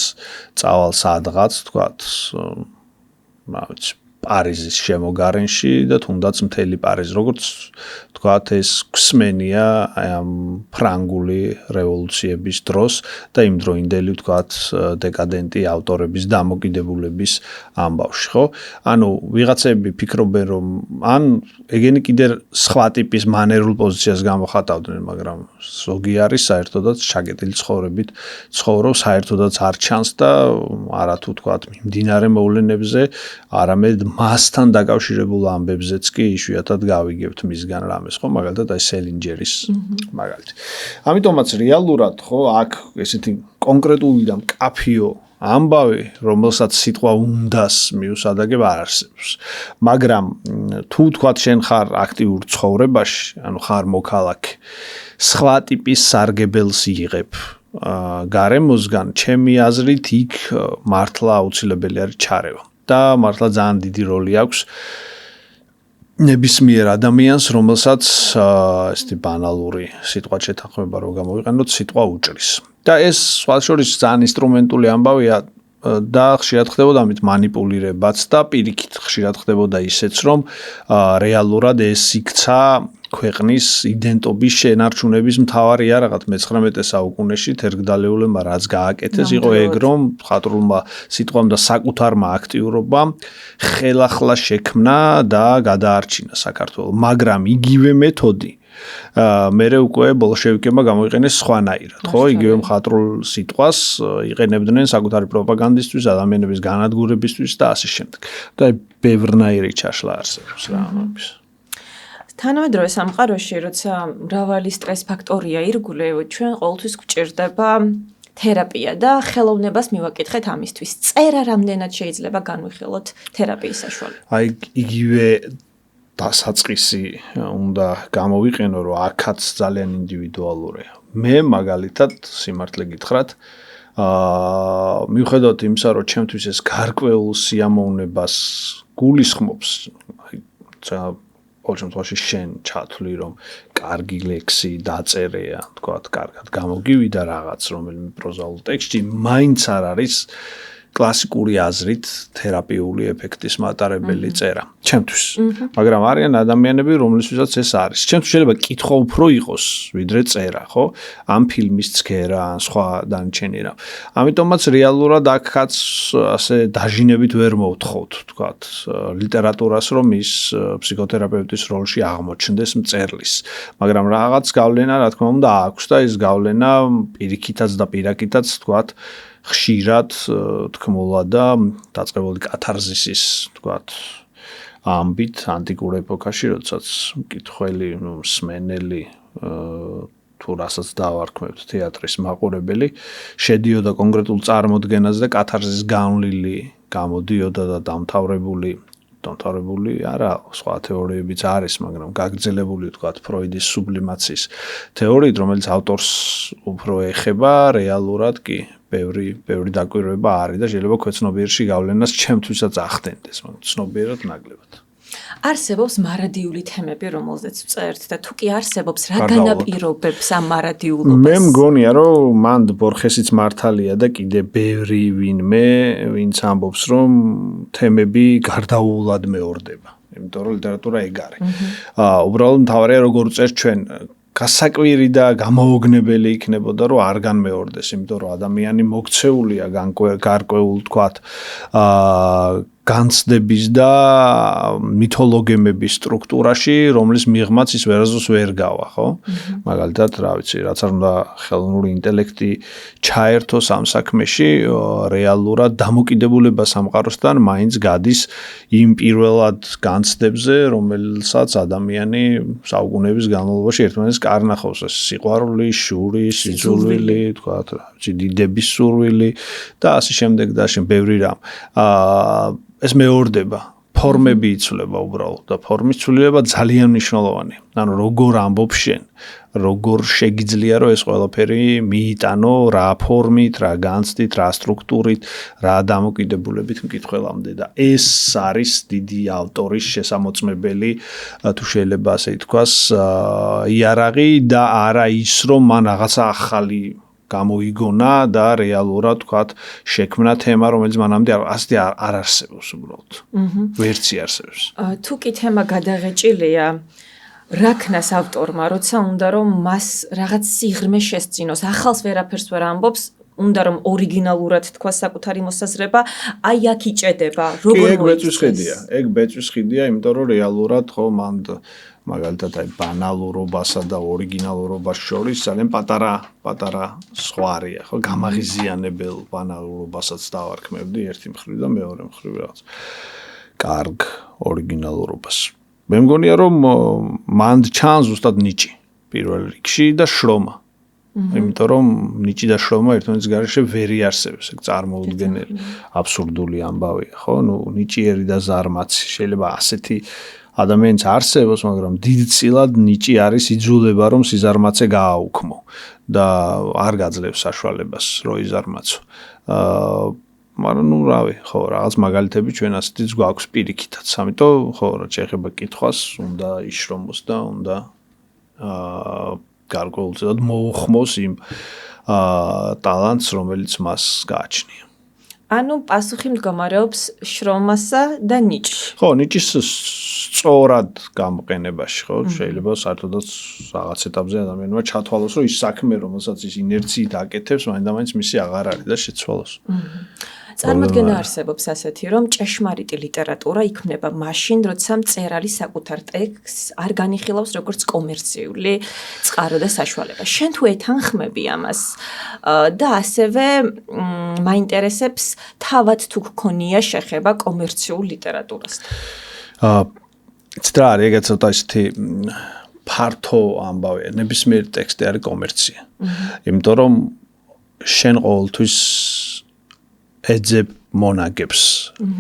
წავალ სადღაც, თქვათ, პარიზის შემოგარენში და თუნდაც მთელი პარიზი, როგორც თქვათ, ეს გვსმენია ამ ფრანგული რევოლუციების დროს და იმ დროინდელი, ვთქვათ, დეკადენტი ავტორების დამოკიდებულების ამბავში, ხო? ანუ ვიღაცები ფიქრობენ, რომ ან ეგენი კიდე სხვა ტიპის მანერულ პოზიციას გამოხატავდნენ, მაგრამ ზოგი არის საერთოდაც ჩაკეტილი ცხოვრებით, ცხოვრობს საერთოდაც არ ჩანს და არათუ თქვათ, მიმდინარე მოვლენებზე, არამედ მასთან დაკავშირებულ ამბებზეც კი იშვიათად გავიგებთ მისგან რამეს, ხო, მაგალითად აი სელინჯერის მაგალითი. ამიტომაც რეალურად, ხო, აქ ესეთი კონკრეტული და მკაფიო ამბავი, რომელსაც სიტყვა უნდას მიუსადაგებ არ არსებობს. მაგრამ თუ თქვათ შენ ხარ აქტიურ ცხოვრებაში, ანუ ხარ მოქალაქე, სხვა ტიპის სარგებელს იღებ გარემოსგან, ჩემი აზრით იქ მართლა აუცილებელი არის ჩარევა. და მართლა ძალიან დიდი როლი აქვს ნებისმიერ ადამიანს, რომელსაც ესეთი ბანალური სიტყვა შეთანხმება რო გამოვიყენოთ, სიტყვა უჭრის. და ეს სხვა შორის ძალიან ინსტრუმენტული ამბავია და ხშირად ხდებოდა ამით მანიპულირებაც და პირიქით ხშირად ხდებოდა ისეც, რომ რეალურად ეს იქცა ქვეყნის იდენტობის შენარჩუნების მთავარი რაღაც მე-19 საუკუნეში თერგდალეულებმა რაც გააკეთეს იყო ეგ, რომ მხატვრულმა სიტყვამ და საკუთარმა აქტიურობამ ხელახლა შექმნა და გადაარჩინა საქართველო, მაგრამ იგივე მეთოდი მერე უკვე ბოლშევიკებმა გამოიყენეს სხვანაირად, ხო? იგივე მხატვრულ სიტყვას იყენებდნენ საკუთარი პროპაგანდისთვის, ადამიანების განადგურებისთვის და ასე შემდეგ. და ბევრნაირი ჩაშლა არსებობს რა ამბის. თანამედროვე სამყაროში, როცა მრავალი სტრეს ფაქტორია ირგვლივ, ჩვენ ყოველთვის გვჭირდება თერაპია და ხელოვნებას მივაკითხეთ ამისთვის. წერა რამდენად შეიძლება განვიხილოთ თერაპიის საშუალებით? აი იგივე დასაწყისი უნდა გამოვიყენო, რომ აქაც ძალიან ინდივიდუალურია. მე მაგალითად სიმართლე გითხრათ, მიუხედავად იმისა, რომ ჩემთვის ეს გარკვეულ სიამოვნებას გულისხმობს, ყოველ შემთხვევაში შენ ჩათვლი, რომ კარგი ლექსი დაწერეა, თქვათ, კარგად გამოგივიდა რაღაც, რომელიმე პროზაულ ტექსტში, მაინც არ არის კლასიკური აზრით თერაპიული ეფექტის მატარებელი წერა. ჩემთვის. მაგრამ არიან ადამიანები, რომლისთვისაც ეს არის. ჩემთვის შეიძლება კითხვა უფრო იყოს, ვიდრე წერა, ხო? ამ ფილმის ცქერა, ან სხვა დანარჩენი რა. ამიტომაც რეალურად აქაც ასე დაჟინებით ვერ მოვთხოვთ, თქვათ, ლიტერატურას, რომ ის ფსიქოთერაპევტის როლში აღმოჩნდეს მწერლის. მაგრამ რაღაც გავლენა, რა თქმა უნდა, აქვს და ეს გავლენა პირიქითაც და პირაკითაც, თქვათ, ხშირად თქმულა და დაწყებული კათარზისის, თქვათ, ამბით ანტიკურ ეპოქაში, როდესაც მკითხველი, მსმენელი თუ რასაც დავარქმევთ თეატრის მაყურებელი, შედიოდა კონკრეტულ წარმოდგენაზე და კათარზის განვლილი გამოდიოდა და დამთავრებული არა, სხვა თეორიებიც არის, მაგრამ გაგრძელებული, თქვათ, ფროიდის სუბლიმაციის თეორიით, რომელიც ავტორს უფრო ეხება, რეალურად კი ბევრი დაკვირვება არის და შეიძლება ქვეცნობიერში გავლენას ჩემთვისაც ახდენდეს, მაგრამ ცნობიერად ნაკლებად. არსებობს მარადიული თემები, რომელზეც ვწერთ და თუ კი არსებობს, რა განაპირობებს ამ მარადიულობას? მე მგონია, რომ მან ბორხესიც მართალია და კიდე ბევრი ვინმე, ვინც ამბობს, რომ თემები გარდაუულად მეორდება. იმიტომ რომ ლიტერატურა ეგ არის. უბრალოდ მთავარია როგორ წერს ჩვენ გასაკვირი და გამოუგნებელი იქნებოდა რომ არ განმეორდეს, იმიტომ რომ ადამიანი მოქცეულია გარკვეულ თქვათ განცდების და მითოლოგემების სტრუქტურაში, რომლის მიღმაც ის ვერასდროს ვერ გავა, ხო? მაგალითად, რა ვიცი, რაც არ უნდა ხელოვნური ინტელექტი ჩაერთოს ამ საქმეში, რეალურად დამოკიდებულება სამყაროსთან მაინც გადის იმ პირველად განცდებზე, რომელსაც ადამიანი საუკუნეების განმავლობაში ერთმანეთს კარნახავს, სიყვარული, შური, სიძულვილი, თქვათ, რა ვიცი, დიდების სურვილი და ასე შემდეგ და ასე ბევრი რამ. ეს მეორდება, ფორმები იცვლება უბრალოდ და ფორმის ცვლილება ძალიან მნიშვნელოვანია. ანუ როგორ ამბობ შენ, როგორ შეგიძლია რომ ეს ყველაფერი მიიტანო, რა ფორმით, რა განცდით, რა სტრუქტურით, რა დამოკიდებულებით მკითხველამდე და ეს არის დიდი ავტორის შესამოწმებელი, თუ შეიძლება ასე ითქვას, იარაღი და არა ის რომ მან რაღაცა ახალი გამოიგონა და რეალურად თქვათ შექმნა თემა, რომელიც მანამდე არ არსებობს უბრალოდ. ვერცი არსებობს. თუ კი თემა გადაღეჭილია, რა ქნას ავტორმა, როცა უნდა რომ მას რაღაც სიღრმე შესწინოს, ახალს ვერაფერს ვერ ამბობს, უნდა რომ ორიგინალურად თქვას საკუთარი მოსაზრება, აი აქ იჭედება, როგორ მოიწესხედია. ეგ ბეწვის ხიდია, იმიტომ რომ რეალურად ხო მან მაგალითად აი ბანალურობასა და ორიგინალურობას შორის ძალიან პატარა სხვარია, ხო, გამაღიზიანებელ ბანალურობასაც დავარქმევდი ერთი მხრივ და მეორე მხრივ რაღაც კარგ ორიგინალურობას. მე მგონია რომ მან ჩანს ზუსტად ნიჭი პირველ რიგში და შრომა. იმიტომ რომ ნიჭი და შრომა ერთმანეთის გარეშე ვერ იარსებებს, ეგ წარმოუდგენელი აბსურდული ამბავია, ხო? ნუ ნიჭიერი და ზარმაცი შეიძლება ასეთი ადამიანს არსებობს, მაგრამ დიდწილად ნიჭი არის იძულება რომ სიზარმაცე გააუქმო და არ გაძლევს საშუალებას რომ იზარმაცო. მაგრამ ნუ რავი, ხო, რაღაც მაგალითები ჩვენ ასეთიც გვაქვს პირიქითაც. ამიტომ ხო, რა შეიძლება კითხვას უნდა იშრომოს და უნდა გარკვეულწილად მოუხმოს იმ ტალანტს, რომელიც მას გააჩნია. ანუ პასუხი მდგომარეობს შრომასა და ნიჭში. ხო, ნიჭის სწორად გამოყენებაში, ხო, შეიძლება საერთოდაც რაღაც ეტაპზე ადამიანმა ჩათვალოს, რომ ის საქმე, რომელსაც ის ინერციით აკეთებს, მაინდა-მაინც მისი აღარ არის და შეცვალოს. წარმოდგენა არსებობს ასეთი, რომ ჭეშმარიტი ლიტერატურა იქმნება მაშინ, როცა მწერალი საკუთარ ტექსტს არ განიხილავს როგორც კომერციული წყარო და საშუალება. შენ თუ ეთანხმები ამას და ასევე მაინტერესებს თავად თუ გქონია შეხება კომერციულ ლიტერატურასთან. ცდა არის ეგეც ცოტა ისეთი ფართო ამბავია, ნებისმიერ ტექსტი არის კომერცია. იმიტომ რომ შენ ყოველთვის ეძებ მონაგებს.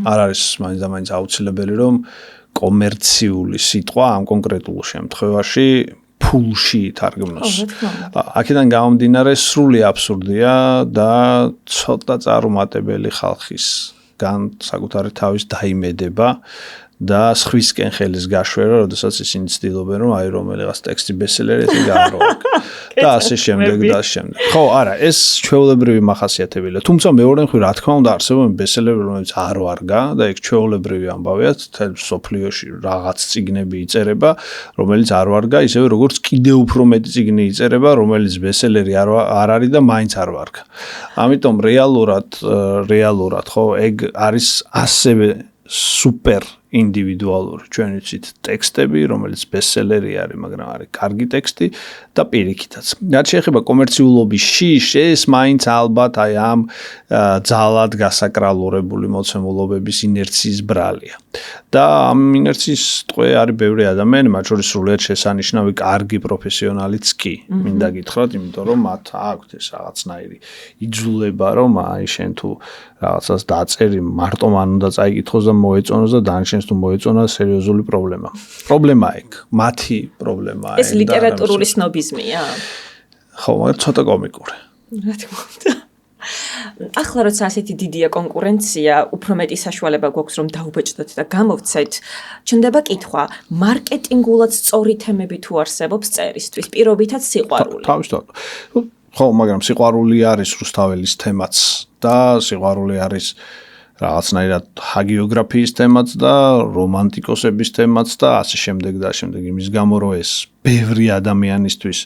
არ არის მაინც აუცილებელი რომ კომერციული სიტყვა ამ კონკრეტულ შემთხვევაში ფულში ითარგმნოს. აქედან გამომდინარე სრული აბსურდია და ცოტა წარუმატებელი ხალხისგან საკუთარი თავის დაიმედება და სხვისკენ ხელის გაშვერა, როდესაც ისინი ცდილობენ რომ აი რომელიღაც ტექსტი ბესტსელერი ესე გაარღვია. და ასე შემდეგ და ასე შემდეგ. ხო, არა, ეს ჩვეულებრივი მახასიათებელია. თუმცა მეორე მხრივ რა თქმა უნდა არსებობენ ბესტსელერები, რომელიც არ ვარგა და ეგ ჩვეულებრივი ამბავია, თელ სოფლიოში რაღაც წიგნები იწერება, რომელიც არ ვარგა, ისევე როგორც კიდევ უფრო მეტი წიგნი იწერება, რომელიც ბესტსელერი არ არის და მაინც არ ვარგა. ამიტომ რეალურად ხო, ეგ არის ასევე სუპერ ინდივიდუალური ჩვენ ვიცით ტექსტები, რომელიც ბესტსელერი არის, მაგრამ არის კარგი ტექსტი და პირიქითაც. რაც შეეხება კომერციულობაში, ეს მაინც ალბათ აი ამ ძალად გასაკრალურებული მოცემულობების ინერციის ბრალია. და ამ ინერციის ტყვე არის ბევრი ადამიანი, მათ შორის სრულიად შესანიშნავი კარგი პროფესიონალიც კი. მინდა გითხრათ, იმიტომ რომ მათ აქვთ ეს რაღაცნაირი იძულება, რომ აი შენ თუ რაღაცას დაწერი, მარტო მან უნდა წაიკითხოს და მოეწონოს და დანარჩენს თუ მოეწონა სერიოზული პრობლემა. პრობლემა ეგ, მათი პრობლემაა. ეს ლიტერატურული სნობიზმია? ხო, მაგრამ ცოტა კომიკური. რა თქმა უნდა. ახლა როცა ასეთი დიდია კონკურენცია, უფრო მეტი საშუალება გვაქვს რომ დაუბეჭდოთ და გამოვცეთ. ჩნდება კითხვა, მარკეტინგულად სწორი თემები თუ არსებობს წერისთვის, პირობითად სიყვარული. თავისთავად. ხო, მაგრამ სიყვარული არის რუსთაველის თემაც და სიყვარული არის რაღაცნაირად ჰაგიოგრაფიის თემაც და რომანტიკოსების თემაც და ასე შემდეგ და შემდეგ იმის გამო რომ ეს ბევრი ადამიანისთვის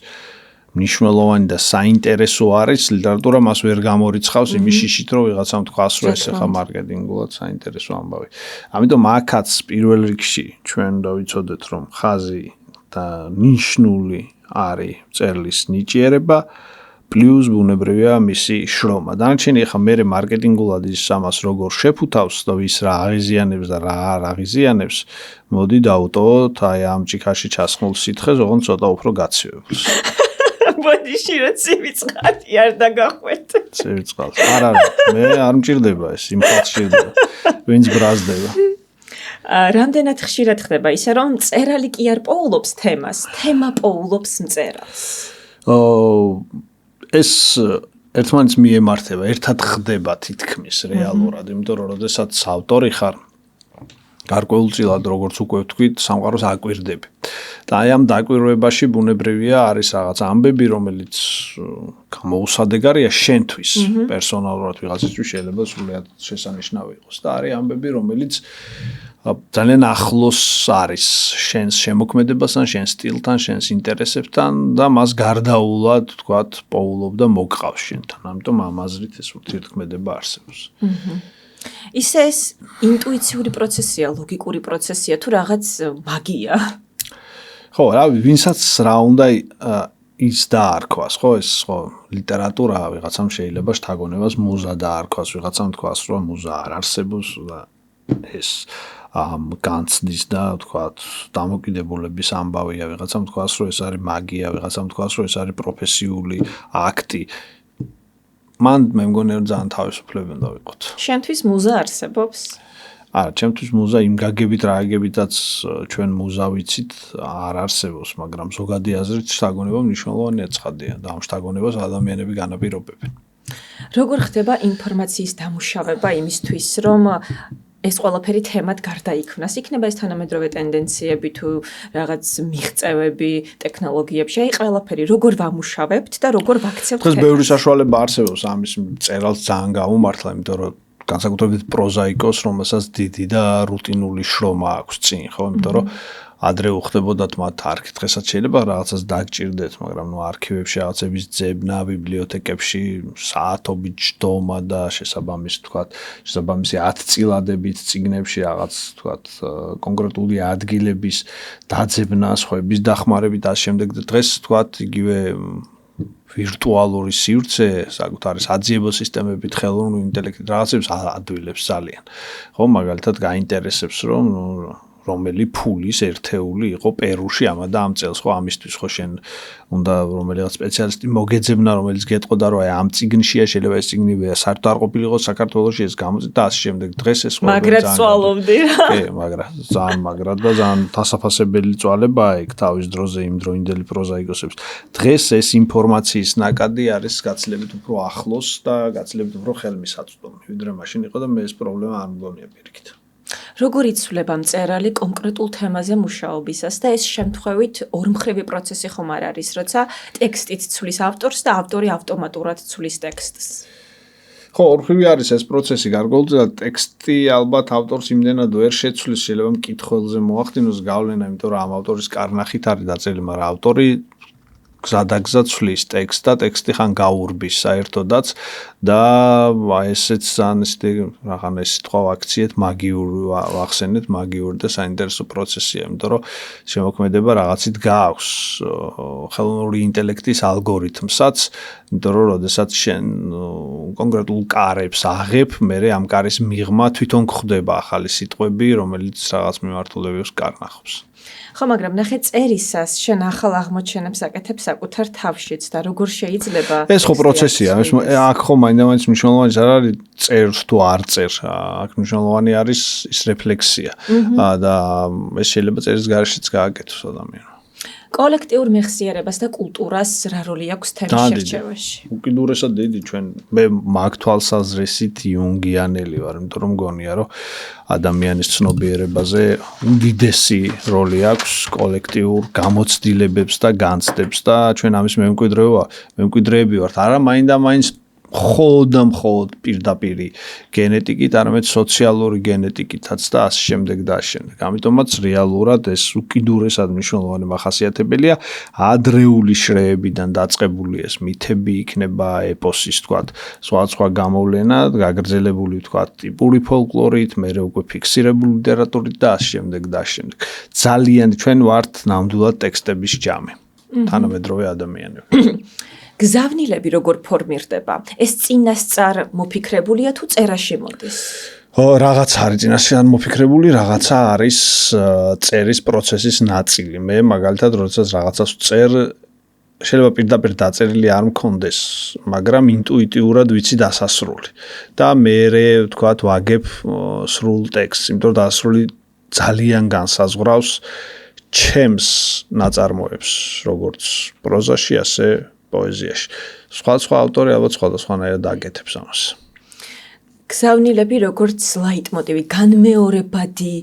მნიშვნელოვანი და საინტერესო არის ლიტერატურა მას ვერ გამორიცხავს იმის შიშით რომ ვიღაცამ თქვას რომ ეს ახლა მარკეტინგულად საინტერესო ამბავი. ამიტომ აქაც პირველ რიგში ჩვენ დავიცოდეთ რომ ხაზი და ნიშნული არის წერლის ნიჭიერება პლუს ბუნებრივია მისი შრომა. დანარჩენი ახლა მე მარკეტინგულად ის ამას როგორ შეფუთავს და ვის რა აღიზიანებს და რა არ აღიზიანებს, მოდი დავუტოვოთ აი ამ ჭიქაში ჩასხმულ სითხეს, ოღონდ ცოტა უფრო გაცივებულს. მოდი შეიძლება ცივიწყალი არ დაგახვეთ. ცივიწყალს. არა, მე არ მჭირდება ეს, იმ ხალხს შეიძლება. ვინც ბრაზდება. რამდენად ხშირად ხდება ისე რომ მწერალი კი არ პოულობს თემას, თემა პოულობს მწერალს. ეს ერთმანეთს მიემართება, ერთად ხდება თითქმის რეალურად, იმიტომ რომ როდესაც ავტორი ხარ, გარკვეულწილად როგორც უკვე ვთქვით, სამყაროს აკვირდები. და აი ამ დაკვირვებაში ბუნებრივია არის რაღაც ამბები, რომელიც გამოუსადეგარია შენთვის, პერსონალურად ვიღაცისთვის შეიძლება სრულიად შესანიშნავი იყოს და არის ამბები, რომელიც ძალიან ახლოს არის შენს შემოქმედებასთან, შენს სტილთან, შენს ინტერესებთან და მას გარდაულად, თქვათ, პოულობ და მოგყავს შენთან. ამიტომ ამ აზრით ეს ურთიერთქმედება არსებობს. ისე ეს ინტუიციური პროცესია, ლოგიკური პროცესია თუ რაღაც მაგია? ხო, რა, ვინცაც რა უნდა ის დაარქვას, ხო, ეს ხო, ლიტერატურა ვიღაცამ შეიძლება შთაგონებას მუზა დაარქვას, ვიღაცამ თქვას, რომ მუზა არ არსებობს და ეს განცდის და თქვათ დამოკიდებულების ამბავია, ვიღაცამ თქვას, რომ ეს არის მაგია, ვიღაცამ თქვას, რომ ეს არის პროფესიული აქტი. მან მე მგონი რომ ძალიან თავისუფლები უნდა ვიყოთ. შენთვის მუზა არსებობს? არა, ჩემთვის მუზა იმ გაგებით რა გაგებითაც ჩვენ მუზა ვიცით არ არსებობს, მაგრამ ზოგადი აზრით შთაგონება მნიშვნელოვანი აცხადია და ამ შთაგონებას ადამიანები განაპირობებენ. როგორ ხდება ინფორმაციის დამუშავება იმისთვის, რომ ეს ყველაფერი თემად გარდაიქმნას? იქნება ეს თანამედროვე ტენდენციები თუ რაღაც მიღწევები ტექნოლოგიებში, აი ყველაფერი როგორ ვამუშავებთ და როგორ ვაქცევთ? დღეს ბევრი საშუალება არსებობს ამის წერალს ძალიან გაუმართლა, იმიტომ რომ განსაკუთრებით პროზაიკოს, რომელსაც დიდი და რუტინული შრომა აქვს წინ, ხო? იმიტომ რომ ადრე უხდებოდათ მათ არქი, დღესაც შეიძლება რაღაცას დაჭირდეთ, მაგრამ ნუ არქივებში რაღაცების ძებნა, ბიბლიოთეკებში საათობით ჯდომა და შესაბამისი 10 წილადებით წიგნებში რაღაც კონკრეტული ადგილების დაძებნა, სხვების დახმარებით და შემდეგ და დღეს იგივე ვირტუალური სივრცე, საკუთარი საძიებო სისტემებით, ხელოვნური ინტელექტით რაღაცებს ადვილებს ძალიან. ხო, მაგალითად გაინტერესებს რომ რომელი ფულის ერთეული იყო პერუში ამა და ამ წელს, ხო, ამისთვის ხო შენ უნდა რომელიღაც სპეციალისტი მოგეძებნა, რომელიც გეტყოდა რომ აი ამ წიგნშია შეიძლება ეს წიგნი საერთოდ არ ყოფილიყო საქართველოში ეს გამოწვით და ასე შემდეგ. დღეს ეს მაგრად წვალობდი რა. კი, ძალიან მაგრად და ძალიან დასაფასებელი წვალებაა იქ თავის დროზე იმ დროინდელი პროზაიკოსებს. დღეს ეს ინფორმაციის ნაკადი არის გაცილებით უფრო ახლოს და გაცილებით უფრო ხელმისაწვდომი, ვიდრე მაშინ იყო და მე ეს პრობლემა არ მგონია პირიქით. როგორ იცვლება მწერალი კონკრეტულ თემაზე მუშაობისას და ეს შემთხვევით ორმხრივი პროცესი ხომ არ არის, როცა ტექსტით ცვლის ავტორს და ავტორი ავტომატურად ცვლის ტექსტს? ხო, ორმხრივი არის ეს პროცესი, გარკვეულწილად ტექსტი ალბათ ავტორს იმდენად ვერ შეცვლის, შეიძლება მკითხველზე მოახდინოს გავლენა, იმიტომ რომ ამ ავტორის კარნახით არის დაწერილი, მაგრამ ავტორი გზადაგზა ცვლის ტექსტს და ტექსტი ხან გაურბის საერთოდაც და ესეც ძალიან რაღაცა ეს სიტყვა ვაქციეთ მაგიური ვახსენეთ მაგიური და საინტერესო პროცესია, იმიტომ რომ შემოქმედება რაღაცით გააქვს ხელოვნური ინტელექტის ალგორითმსაც, იმიტომ რომ როდესაც შენ კონკრეტულ კარებს აღებ, მერე ამ კარის მიღმა თვითონ გვხდება ახალი სიტყვები, რომელიც რაღაც მიმართულებებს კარნახობს. ხო, მაგრამ ნახე წერისას შენ ახალ აღმოჩენებს აკეთებ საკუთარ თავშიც და როგორ შეიძლება ეს ხო პროცესია, აქ ხო მაინც მნიშვნელოვანი არ არის წერს თუ არ წერს, აქ მნიშვნელოვანი არის ის რეფლექსია და ეს შეიძლება წერის გარეშეც გააკეთოს ადამიანმა. კოლექტიურ მეხსიერებას და კულტურას რა როლი აქვს თემის შერჩევაში? უკიდურესად დიდი ჩვენ მე მაგ თვალსაზრისით იუნგიანელი ვარ, იმიტომ რომ მგონია რომ ადამიანის ცნობიერებაზე უდიდესი როლი აქვს კოლექტიურ გამოცდილებებს და განცდებს და ჩვენ ამის მემკვიდრეები ვართ. არა მაინდა-მაინც მხოლოდ პირდაპირი გენეტიკით, არამედ სოციალური გენეტიკითაც და ასე შემდეგ და ასე შემდეგ. ამიტომაც რეალურად ეს უკიდურესად მნიშვნელოვანი მახასიათებელია ადრეული შრეებიდან დაწყებული ეს მითები იქნება ეპოსის თქვათ, სხვა გამოვლენა, გაგრძელებული თქვათ ტიპური ფოლკლორით, მერე უკვე ფიქსირებული ლიტერატურით და ასე შემდეგ და ასე შემდეგ. ძალიან ჩვენ ვართ ნამდვილად ტექსტების ჯამი. თანამედროვე ადამიანები. გზავნილები როგორ ფორმირდება? ეს წინასწარ მოფიქრებულია თუ წერაში მოდის? რაღაც არის წინასწარ მოფიქრებული, რაღაცა არის წერის პროცესის ნაწილი. მე მაგალითად, როდესაც რაღაცას ვწერ, შეიძლება პირდაპირ დაწერილი არ მქონდეს, მაგრამ ინტუიტიურად ვიცი დასასრული. და მერე ვთქვათ, ვაგებ სრულ ტექსტს, იმიტომ რომ დასასრული ძალიან განსაზღვრავს ჩემს ნაწარმოებს, როგორც პროზაში, ასე პოეზიაში. სხვა ავტორი ალბათ სხვადასხვანაირად აკეთებს ამას. გზავნილები როგორც ლაიტმოტივი, განმეორებადი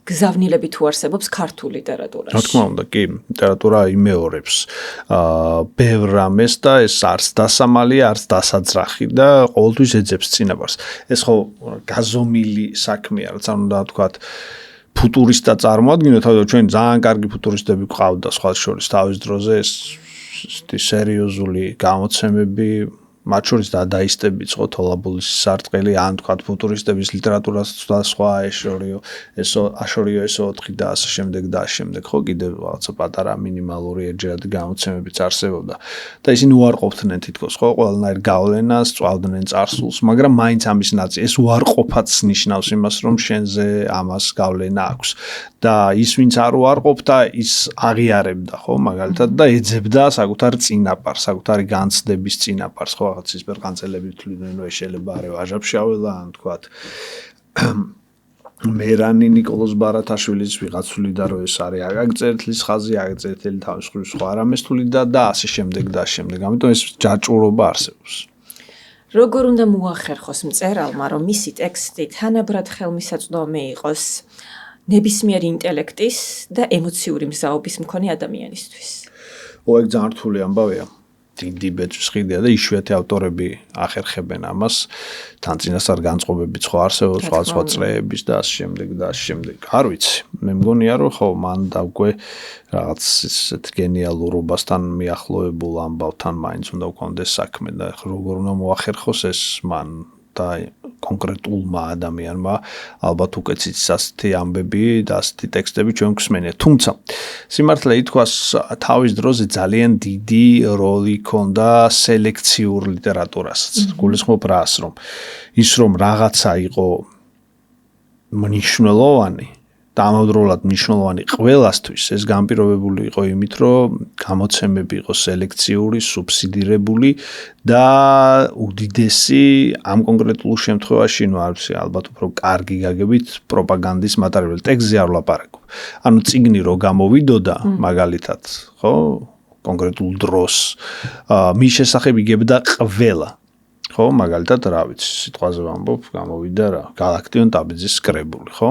გზავნილები თუ არსებობს ქართულ ლიტერატურაში? რა თქმა უნდა, კი, ლიტერატურა იმეორებს ბევრ რამეს და ეს არც დასამალია, არც დასაძრახი და ყოველთვის ეძებს წინაპარს. ეს ხო გაზომილი საქმეა, რაც არ უნდა ვთქვათ ფუტურისტად წარმოადგინოთ, თუმცა ჩვენ ძალიან კარგი ფუტურისტები გვყავდა სხვა შორის თავის დროზე ეს სერიოზული გამოცემები, მათ შორის დადაისტებიც ხო თოლაბულის სარტყელი, ან თქვათ ფუტურისტების ლიტერატურას და სხვა აშორიო S4 და ასე შემდეგ და ასე შემდეგ, ხო კიდევ რაღაცა პატარა მინიმალური ეჯერადი გამოცემებიც არსებობდა. და ისინი უარყოფდნენ თითქოს ხო ყველანაირ გავლენას, წვავდნენ წარსულს, მაგრამ მაინც ამის ნაწილი. ეს უარყოფაც ნიშნავს იმას, რომ შენზე ამას გავლენა აქვს. და ის ვინც არ უარყოფდა, ის აღიარებდა ხო მაგალითად და ეძებდა საკუთარ წინაპარს, საკუთარი განცდების წინაპარს, ხო რაღაც ის ბერყანწელები თვლიდნენ, რომ შეიძლება არე ვაჟაფშაველა, ან თქვათ მერანი ნიკოლოზ ბარათაშვილის ვიღაც თვლიდა, რომ ეს არის აგაგწერთლის ხაზი, აგაგწერთელი თავის სხვა რამეს თვლიდა და ასე შემდეგ და ასე შემდეგ. ამიტომ ეს ჯაჭვურობა არსებობს. როგორ უნდა მოახერხოს მწერალმა, რომ მისი ტექსტი თანაბრად ხელმისაწვდომი იყოს ნებისმიერი ინტელექტის და ემოციური მზაობის მქონე ადამიანისთვის? ეგ ძალიან რთული ამბავია. დიდი ბეჭვს ხიდია და იშვიათი ავტორები ახერხებენ ამას. თან წინასწარ განწყობებიც ხო არსებობს, სხვა წრეების და ასე შემდეგ და ასე შემდეგ. არ ვიცი. მე მგონია რომ ხო მან და უკვე რაღაც ისეთ გენიალურობასთან მიახლოებულ ამბავთან მაინც უნდა გქონდეს საქმე და როგორ უნდა მოახერხოს ეს მან და კონკრეტულმა ადამიანმა ალბათ უკეციც ასეთი ამბები და ასეთი ტექსტები ჩვენ გვსმენია. თუმცა სიმართლე ითქვას თავის დროზე ძალიან დიდი როლი ჰქონდა სელექციურ ლიტერატურასაც. გულისხმობ რას, რომ ის რომ რაღაცა იყო მნიშვნელოვანი და ამავდროულად მნიშვნელოვანი ყველასთვის, ეს განპირობებული იყო იმით, რომ გამოცემები იყო სელექციური, სუბსიდირებული და უდიდესი ამ კონკრეტულ შემთხვევაში, ნუ არ ვიცი, ალბათ უფრო კარგი გაგებით პროპაგანდის მატერიალი. ტექსტზე არ ვლაპარაკობ. ანუ წიგნი რო გამოვიდოდა, მაგალითად, ხო, კონკრეტულ დროს, მის შესახებ იგებდა ყველა. ხო, მაგალითად, რა ვიცი, სიტყვაზე ვამბობ, გამოვიდა რა, გალაქტიონ ტაბიძის კრებული, ხო?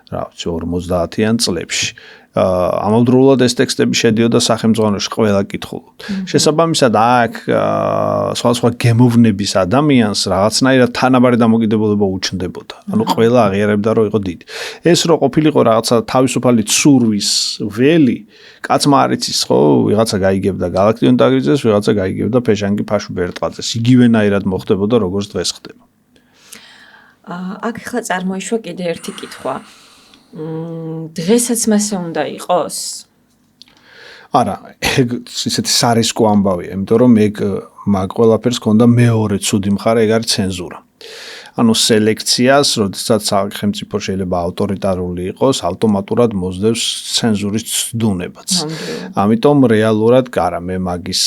რა ვიცი, 50-იან წლებში. ამავდროულად ეს ტექსტები შედიოდა სახელმწიფოში ყველა კითხულობ. შესაბამისად, აქ სხვა გემოვნების ადამიანს რაღაცნაირად თანაბარი დამოკიდებულება უჩნდებოდა. ანუ ყველა აღიარებდა, რომ იყო დიდი. ეს რო ყოფილიყო რაღაცა თავისუფალი ცურვის ველი, კაცმა არ იცის, ხო, ვიღაცა გაიგებდა გალაქტიონ ტაბიძეს, ვიღაცა გაიგებდა ფეშანგი ფაშუბერტყაძეს. იგივენაირად მოხდებოდა, როგორც დღეს ხდება. აქ ხა წარმოიშვა კიდე ერთი კითხვა. დღესაც მასე უნდა იყოს? არა, ეგ ისეთი სარისკო ამბავია, იმიტომ რომ ეგ მაგ ყველაფერს ჰქონდა მეორე ცუდი მხარე, ეგ არის ცენზურა. ანუ სელექციას, როდესაც სახელმწიფო შეიძლება ავტორიტარული იყოს, ავტომატურად მოსდევს ცენზურის ცდუნებაც. ამიტომ რეალურად, არა, მე მაგის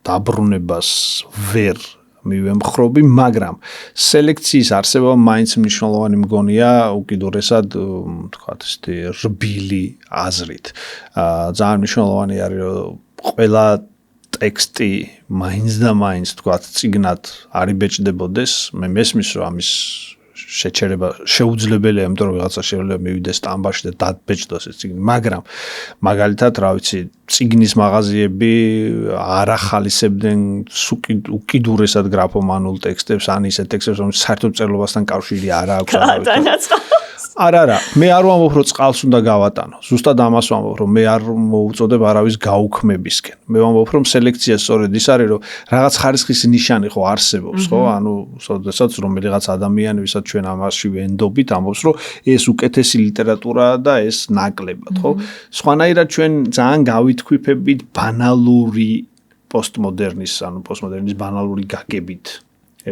დაბრუნებას ვერ მივემხრობი, მაგრამ სელექციის არსება მაინც მნიშვნელოვანი მგონია უკიდურესად თქვათ ესეთი რბილი აზრით. ძალიან მნიშვნელოვანი არის რომ ყველა ტექსტი მაინც და მაინც თქვათ წიგნად არ იბეჭდებოდეს. მე მესმის რომ ამის შეჩერება შეუძლებელია, იმიტომ რომ რაღაცა შეიძლება მივიდეს სტამბაში და დაბეჭდოს ეს წიგნი, მაგრამ მაგალითად, რა ვიცი, წიგნის მაღაზიები არ ახალისებდნენ უკიდურესად გრაფომანულ ტექსტებს, ან ისეთ ტექსტებს, რომელიც საერთოდ მწერლობასთან კავშირი არ აქვს. არა, მე არ ვამბობ, რომ წყალს უნდა გავატანო. ზუსტად ამას ვამბობ, რომ მე არ მოუწოდებ არავის გაუქმებისკენ. მე ვამბობ, რომ სელექცია სწორედ ის არის, რომ რაღაც ხარისხის ნიშანი ხო არსებობს, ხო? ანუ, შესაძლოა რომელიღაც ადამიანი, ვისაც ჩვენ ამაში ვენდობით, ამბობს, რომ ეს უკეთესი ლიტერატურაა და ეს ნაკლებად, ხო? სხვანაირად ჩვენ ძალიან გავითქვიფებით ბანალური პოსტმოდერნის ბანალური გაგებით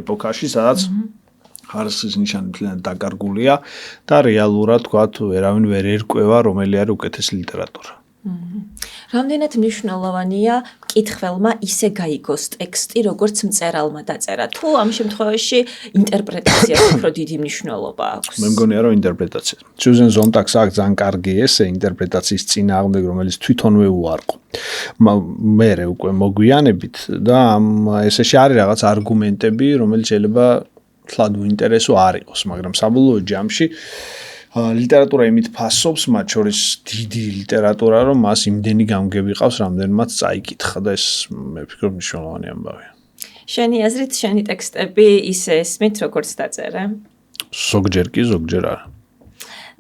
ეპოქაში, სადაც ხარისხის ნიშანი მთლიანად დაკარგულია და რეალურად თქვათ ვერავინ ვერ ერკვევა რომელი არის უკეთესი ლიტერატურა. რამდენად მნიშვნელოვანია მკითხველმა ისე გაიგოს ტექსტი, როგორც მწერალმა დაწერა, თუ ამ შემთხვევაში ინტერპრეტაციას უფრო დიდი მნიშვნელობა აქვს? მე მგონია რომ ინტერპრეტაცია. Susan Sontag's აქვს ძალიან კარგი ესე ინტერპრეტაციის წინააღმდეგ, რომელიც თვითონვე უარყო. მე უკვე მოგვიანებით და ამ ესეში არის რაღაც არგუმენტები, რომელიც შეიძლება თლად უინტერესო არ იყოს, მაგრამ საბოლოო ჯამში ლიტერატურა იმით ფასობს, მათ შორის დიდი ლიტერატურა, რომ მას იმდენი გამგები ყავს, რამდენმაც წაიკითხა და ეს მე ვფიქრობ მნიშვნელოვანი ამბავია. შენი აზრით, შენი ტექსტები ისე ესმით, როგორც დაწერე? ზოგჯერ კი, ზოგჯერ არა.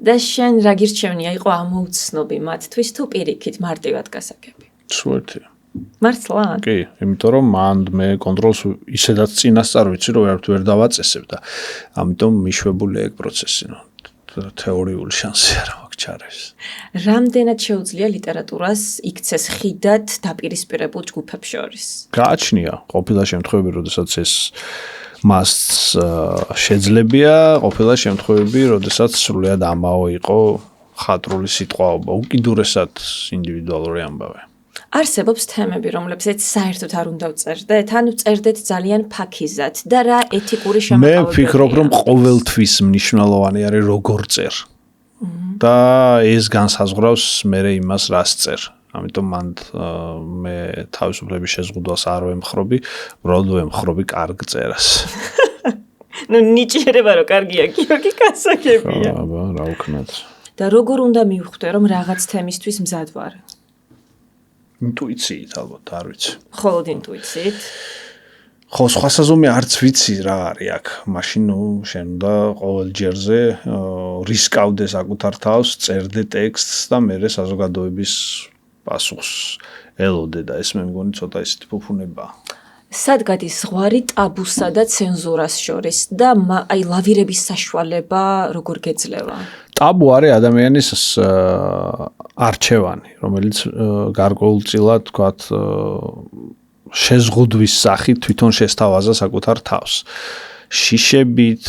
და შენ რა გირჩევნია იყო ამოუცნობი მათთვის თუ პირიქით მარტივად გასაგები? სუერთია. მართლა? კი, იმიტომ რომ მან მე კონტროლს ისედაც წინასწარ ვიცი, რომ ვერ დავაწესებ და ამიტომ მიშვებულია ეგ პროცესი, თეორიული შანსი არ მაქვს ჩარევს. რამდენად შეუძლია ლიტერატურას იქცეს ხიდად დაპირისპირებულ ჯგუფებს შორის? გააჩნია ყოფილი შემთხვევები, როდესაც ეს მას შეძლებია, ყოფილი შემთხვევები, როდესაც სრულიად ამაო იყო ხატრული სიტყვაობა, უკიდურესად ინდივიდუალური ამბავი. არსებობს თემები, რომლებსაც საერთოდ არ უნდა ვწერდეთ, ან ვწერდეთ ძალიან ფაქიზად და რა ეთიკური შემოყალიბებია? მე ვფიქრობ, რომ ყოველთვის მნიშვნელოვანი არის როგორ წერ. და ეს განსაზღვრავს მე იმას, რას წერ. ამიტომ მე თავისუფლების შეზღუდვას არ ვემხრობი, უბრალოდ ვემხრობი კარგ წერას. ნიჭიერება რო კარგია, გიორგი გასაგებია. აბა, რა ვქნათ. და როგორ უნდა მივხვდე, რომ რაღაც თემისთვის მზად ვარ? ინტუიციით ალბათ, არ ვიცი. მხოლოდ ინტუიციით? ხო, სხვა საზომი არც ვიცი რა არის აქ. მაშინ შენ უნდა ყოველ ჯერზე რისკავდე საკუთარ თავს, წერდე ტექსტს და მერე საზოგადოების პასუხს ელოდე და ეს მე მგონი ცოტა ისეთი ფუფუნებაა. სად გადის ზღვარი ტაბუსა და ცენზურას შორის და აი ლავირების საშუალება როგორ გეძლევა? ტაბუ არის ადამიანის არჩევანი, რომელიც გარკვეულწილად თქვათ შეზღუდვის სახით თვითონ შესთავაზა საკუთარ თავს. შიშებით,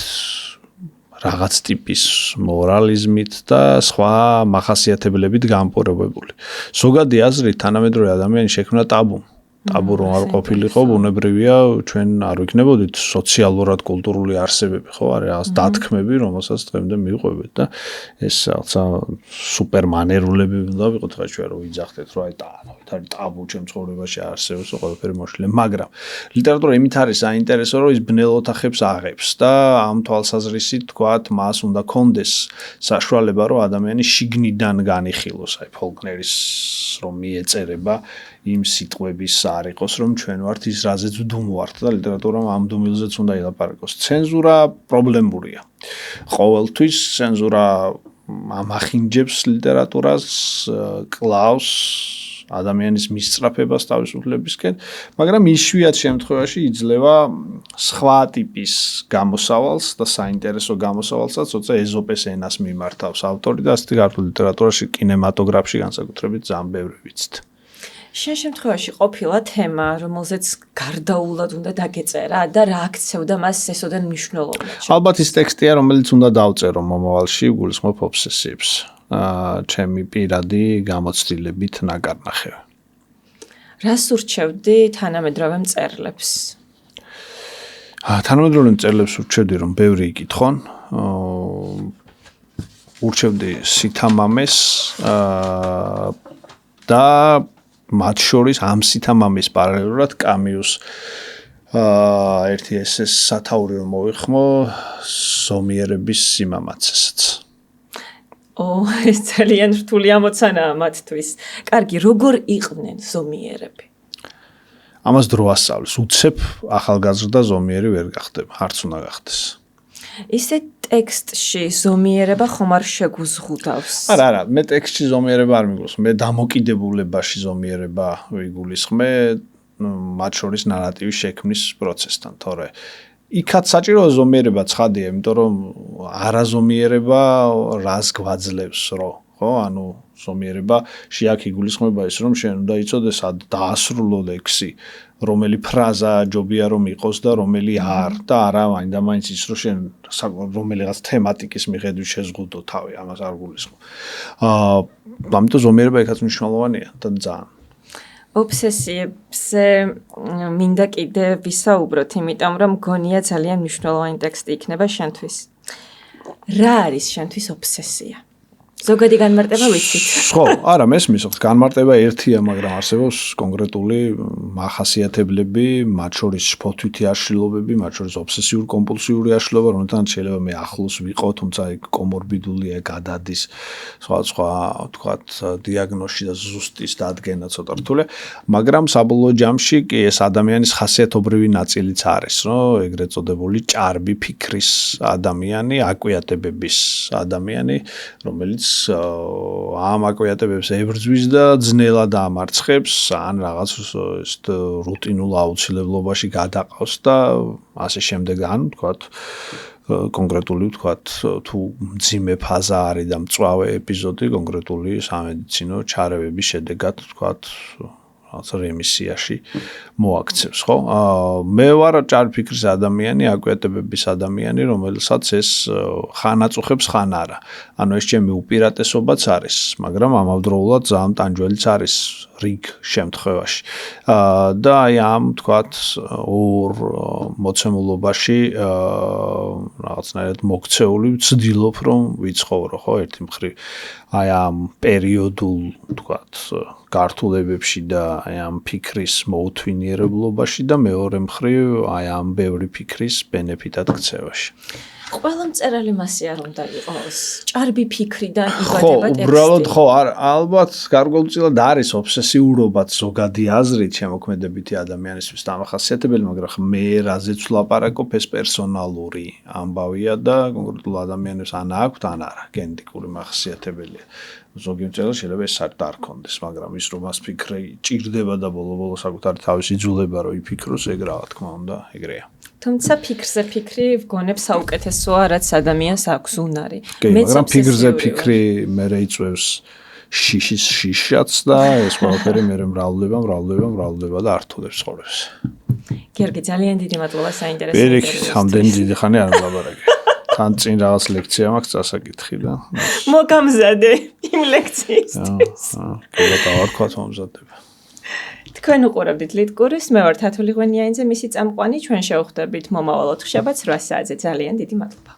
რაღაც ტიპის მორალიზმით და სხვა მახასიათებლებით გამპორობებული. ზოგადი აზრით თანამედროვე ადამიანი შექმნა ტაბუ. ტაბუ რომ არ ყოფილიყო, ბუნებრივია ჩვენ არ ვიქნებოდით სოციალურად კულტურული არსებები, ხო, არის რაღაც დათქმები, რომელსაც დღემდე მივყვებით და ეს რაღაცა სუპერმანერულები უნდა ვიყოთ, ხა ჩვენ რომ ვიძახდეთ, რომ აი არის ტაბუ ჩემ ცხოვრებაში არსებობს, ყველაფერი მოშლე, მაგრამ ლიტერატურა იმით არის საინტერესო, რომ ის ბნელ ოთახებს აღებს და ამ თვალსაზრისით თქვათ, მას უნდა კონდეს საშუალება, რომ ადამიანი შიგნიდან განიხილოს, აი ფოლკნერის რომ მიეწერება იმ სიტყვების არ იყოს, რომ ჩვენ ვართ ის, რაზეც ვდუმვართ და ლიტერატურამ ამ დუმილზეც უნდა ილაპარაკოს. ცენზურა პრობლემურია. ყოველთვის ცენზურა ამახინჯებს ლიტერატურას, კლავს ადამიანის მისწრაფებას თავისუფლებისკენ, მაგრამ იშვიათ შემთხვევაში იძლევა სხვა ტიპის გამოსავალს და საინტერესო გამოსავალსაც, თორსა ეზოპეს ენას მიმართავს ავტორი და ასეთი ქართულ ლიტერატურაში, კინემატოგრაფში განსაკუთრებით ძალიან ბევრი ვიცით. შენ შემთხვევაში ყოფილა თემა, რომელზეც გარდაულად უნდა დაგეწერა და რა აქცევდა მას ესოდან მნიშვნელოვნად? ალბათ ის ტექსტია, რომელიც უნდა დავწერო მომავალში, გულისხმობ ობსესიებს. ჩემი პირადი გამოცდილებით ნაკარნახევი. რას ურჩევდი თანამედროვე მწერლებს? თანამედროვე მწერლებს ურჩევდი რომ ბევრი იკითხონ, ურჩევდი სითამამეს და მათ შორის ამ სითამამის პარალელურად კამიუს ერთი ესეს სათაური რომ მოვიხმო ზომიერების სიმამაცესაც. ეს ძალიან რთული ამოცანაა მათთვის. კარგი, როგორ იყვნენ ზომიერები? ამას დრო ასწავლის. უცებ ახალგაზრდა ზომიერი ვერ გახდება, არც უნდა გახდეს. ისე ტექსტში ზომიერება ხომ არ შეგუზღუდავს? არა, მე ტექსტში ზომიერება არ მიგულისხმე, მე დამოკიდებულებაში ზომიერება ვიგულისხმე, მათ შორის ნარატივის შექმნის პროცესთან, თორე იქაც საჭიროა ზომიერება ცხადია, იმიტომ რომ არაზომიერება რას გვაძლევს, ხო? ანუ ზომიერება აქ იგულისხმება ის, რომ შენ უნდა იცოდეს დაასრულო ლექსი, რომელი ფრაზა ჯობია რომ იყოს და რომელი არ და არა მაინდა-მაინც ის რომ შენ რომელიღაც თემატიკის მიხედვით შეზღუდო თავი, ამას არ გულისხმობ. ამიტომ ზომიერება იქაც მნიშვნელოვანია და ძალიან. ობსესიებზე მინდა კიდე ვისაუბროთ, იმიტომ რომ მგონია ძალიან მნიშვნელოვანი ტექსტი იქნება შენთვის. რა არის შენთვის ობსესია? ზოგადი განმარტება ვიცით. ხო, არა, მესმის, განმარტება ერთია, მაგრამ არსებობს კონკრეტული მახასიათებლები, მათ შორის შფოთვითი აშლილობები, მათ შორის ობსესიური კომპულსიური აშლილობა, რომელთან შეიძლება მე ახლოს ვიყო, თუმცა ეგ კომორბიდულია, გადადის სხვა თქვათ დიაგნოზში და ზუსტის დადგენა ცოტა რთულია, მაგრამ საბოლოო ჯამში კი ეს ადამიანის ხასიათობრივი ნაწილიც არის, რომ ეგრეთ წოდებული ჭარბი ფიქრის ადამიანი, აკვიატებების ადამიანი, რომელიც ამ აკვიატებებს ებრძვის და ძნელად ამარცხებს ან რაღაც რუტინულ აუცილებლობაში გადაყავს და ასე შემდეგ ან თქვათ კონკრეტული თქვათ თუ მძიმე ფაზა არის და მწვავე ეპიზოდი კონკრეტული სამედიცინო ჩარევების შედეგად თქვათ რაღაც რემისიაში მოაქცევს, ხო? მე ვარ ჭარბი ფიქრის ადამიანი, აკვიატებების ადამიანი, რომელსაც ეს ხან აწუხებს, ხან არა. ანუ ეს ჩემი უპირატესობაც არის, მაგრამ ამავდროულად ძალიან ტანჯველიც არის რიგ შემთხვევაში. და აი ამ თქვათ ორ მოცემულობაში რაღაცნაირად მოქცეული ვცდილობ რომ ვიცხოვრო, ხო, ერთი მხრივ აი ამ პერიოდულ თქვათ გართულებებში და აი ამ ფიქრის მოუთვინიერებლობაში და მეორე მხრივ აი ამ ბევრი ფიქრის ბენეფიტად ქცევაში. ყველა მწერალი მასე არ უნდა იყოს. ჭარბი ფიქრიდან იბადება ტექსტი. უბრალოდ ხო, ალბათ გარკვეულწილად არის ობსესიურობაც ზოგადი აზრით შემოქმედებითი ადამიანისთვის დამახასიათებელი, მაგრამ მე რაზეც ვლაპარაკობ, ეს პერსონალური ამბავია და კონკრეტულ ადამიანებს ან აქვთ, ან არა, გენეტიკური მახასიათებელია. ზოგი მწერალი შეიძლება ეს საერთოდ არ ქონდეს, მაგრამ ის რომ მას ფიქრი ჭირდება და ბოლო-ბოლოს საკუთარი თავის იძულება რომ იფიქროს, ეგ რა თქმა უნდა, ეგრეა. თუმცა ფიქრზე ფიქრი ვგონებს საუკეთესოა, რაც ადამიანს აქვს უნარი. მაგრამ ფიქრზე ფიქრი მერე იწვევს შიშის შიშაც და ეს ყველაფერი მერე მრავლდება და ართულებს ცხოვრებს. გიორგი, ძალიან დიდი მადლობა საინტერესო ინტერვიუსთვის. ამდენი დიდი ხანი არ ვლაპარაკე. თან წინ რაღაც ლექცია მაქვს წასაკითხი და მოგამზადე იმ ლექციისთვის. კიდე დავარქვათ მომზადება. თქვენ უყურებთ ლიტკურის, მე ვარ თათული ღვენიანიძე, მისი წამყვანი, ჩვენ შევხვდებით მომავალ ოთხშაბათს 8 საათზე. ძალიან დიდი მადლობა.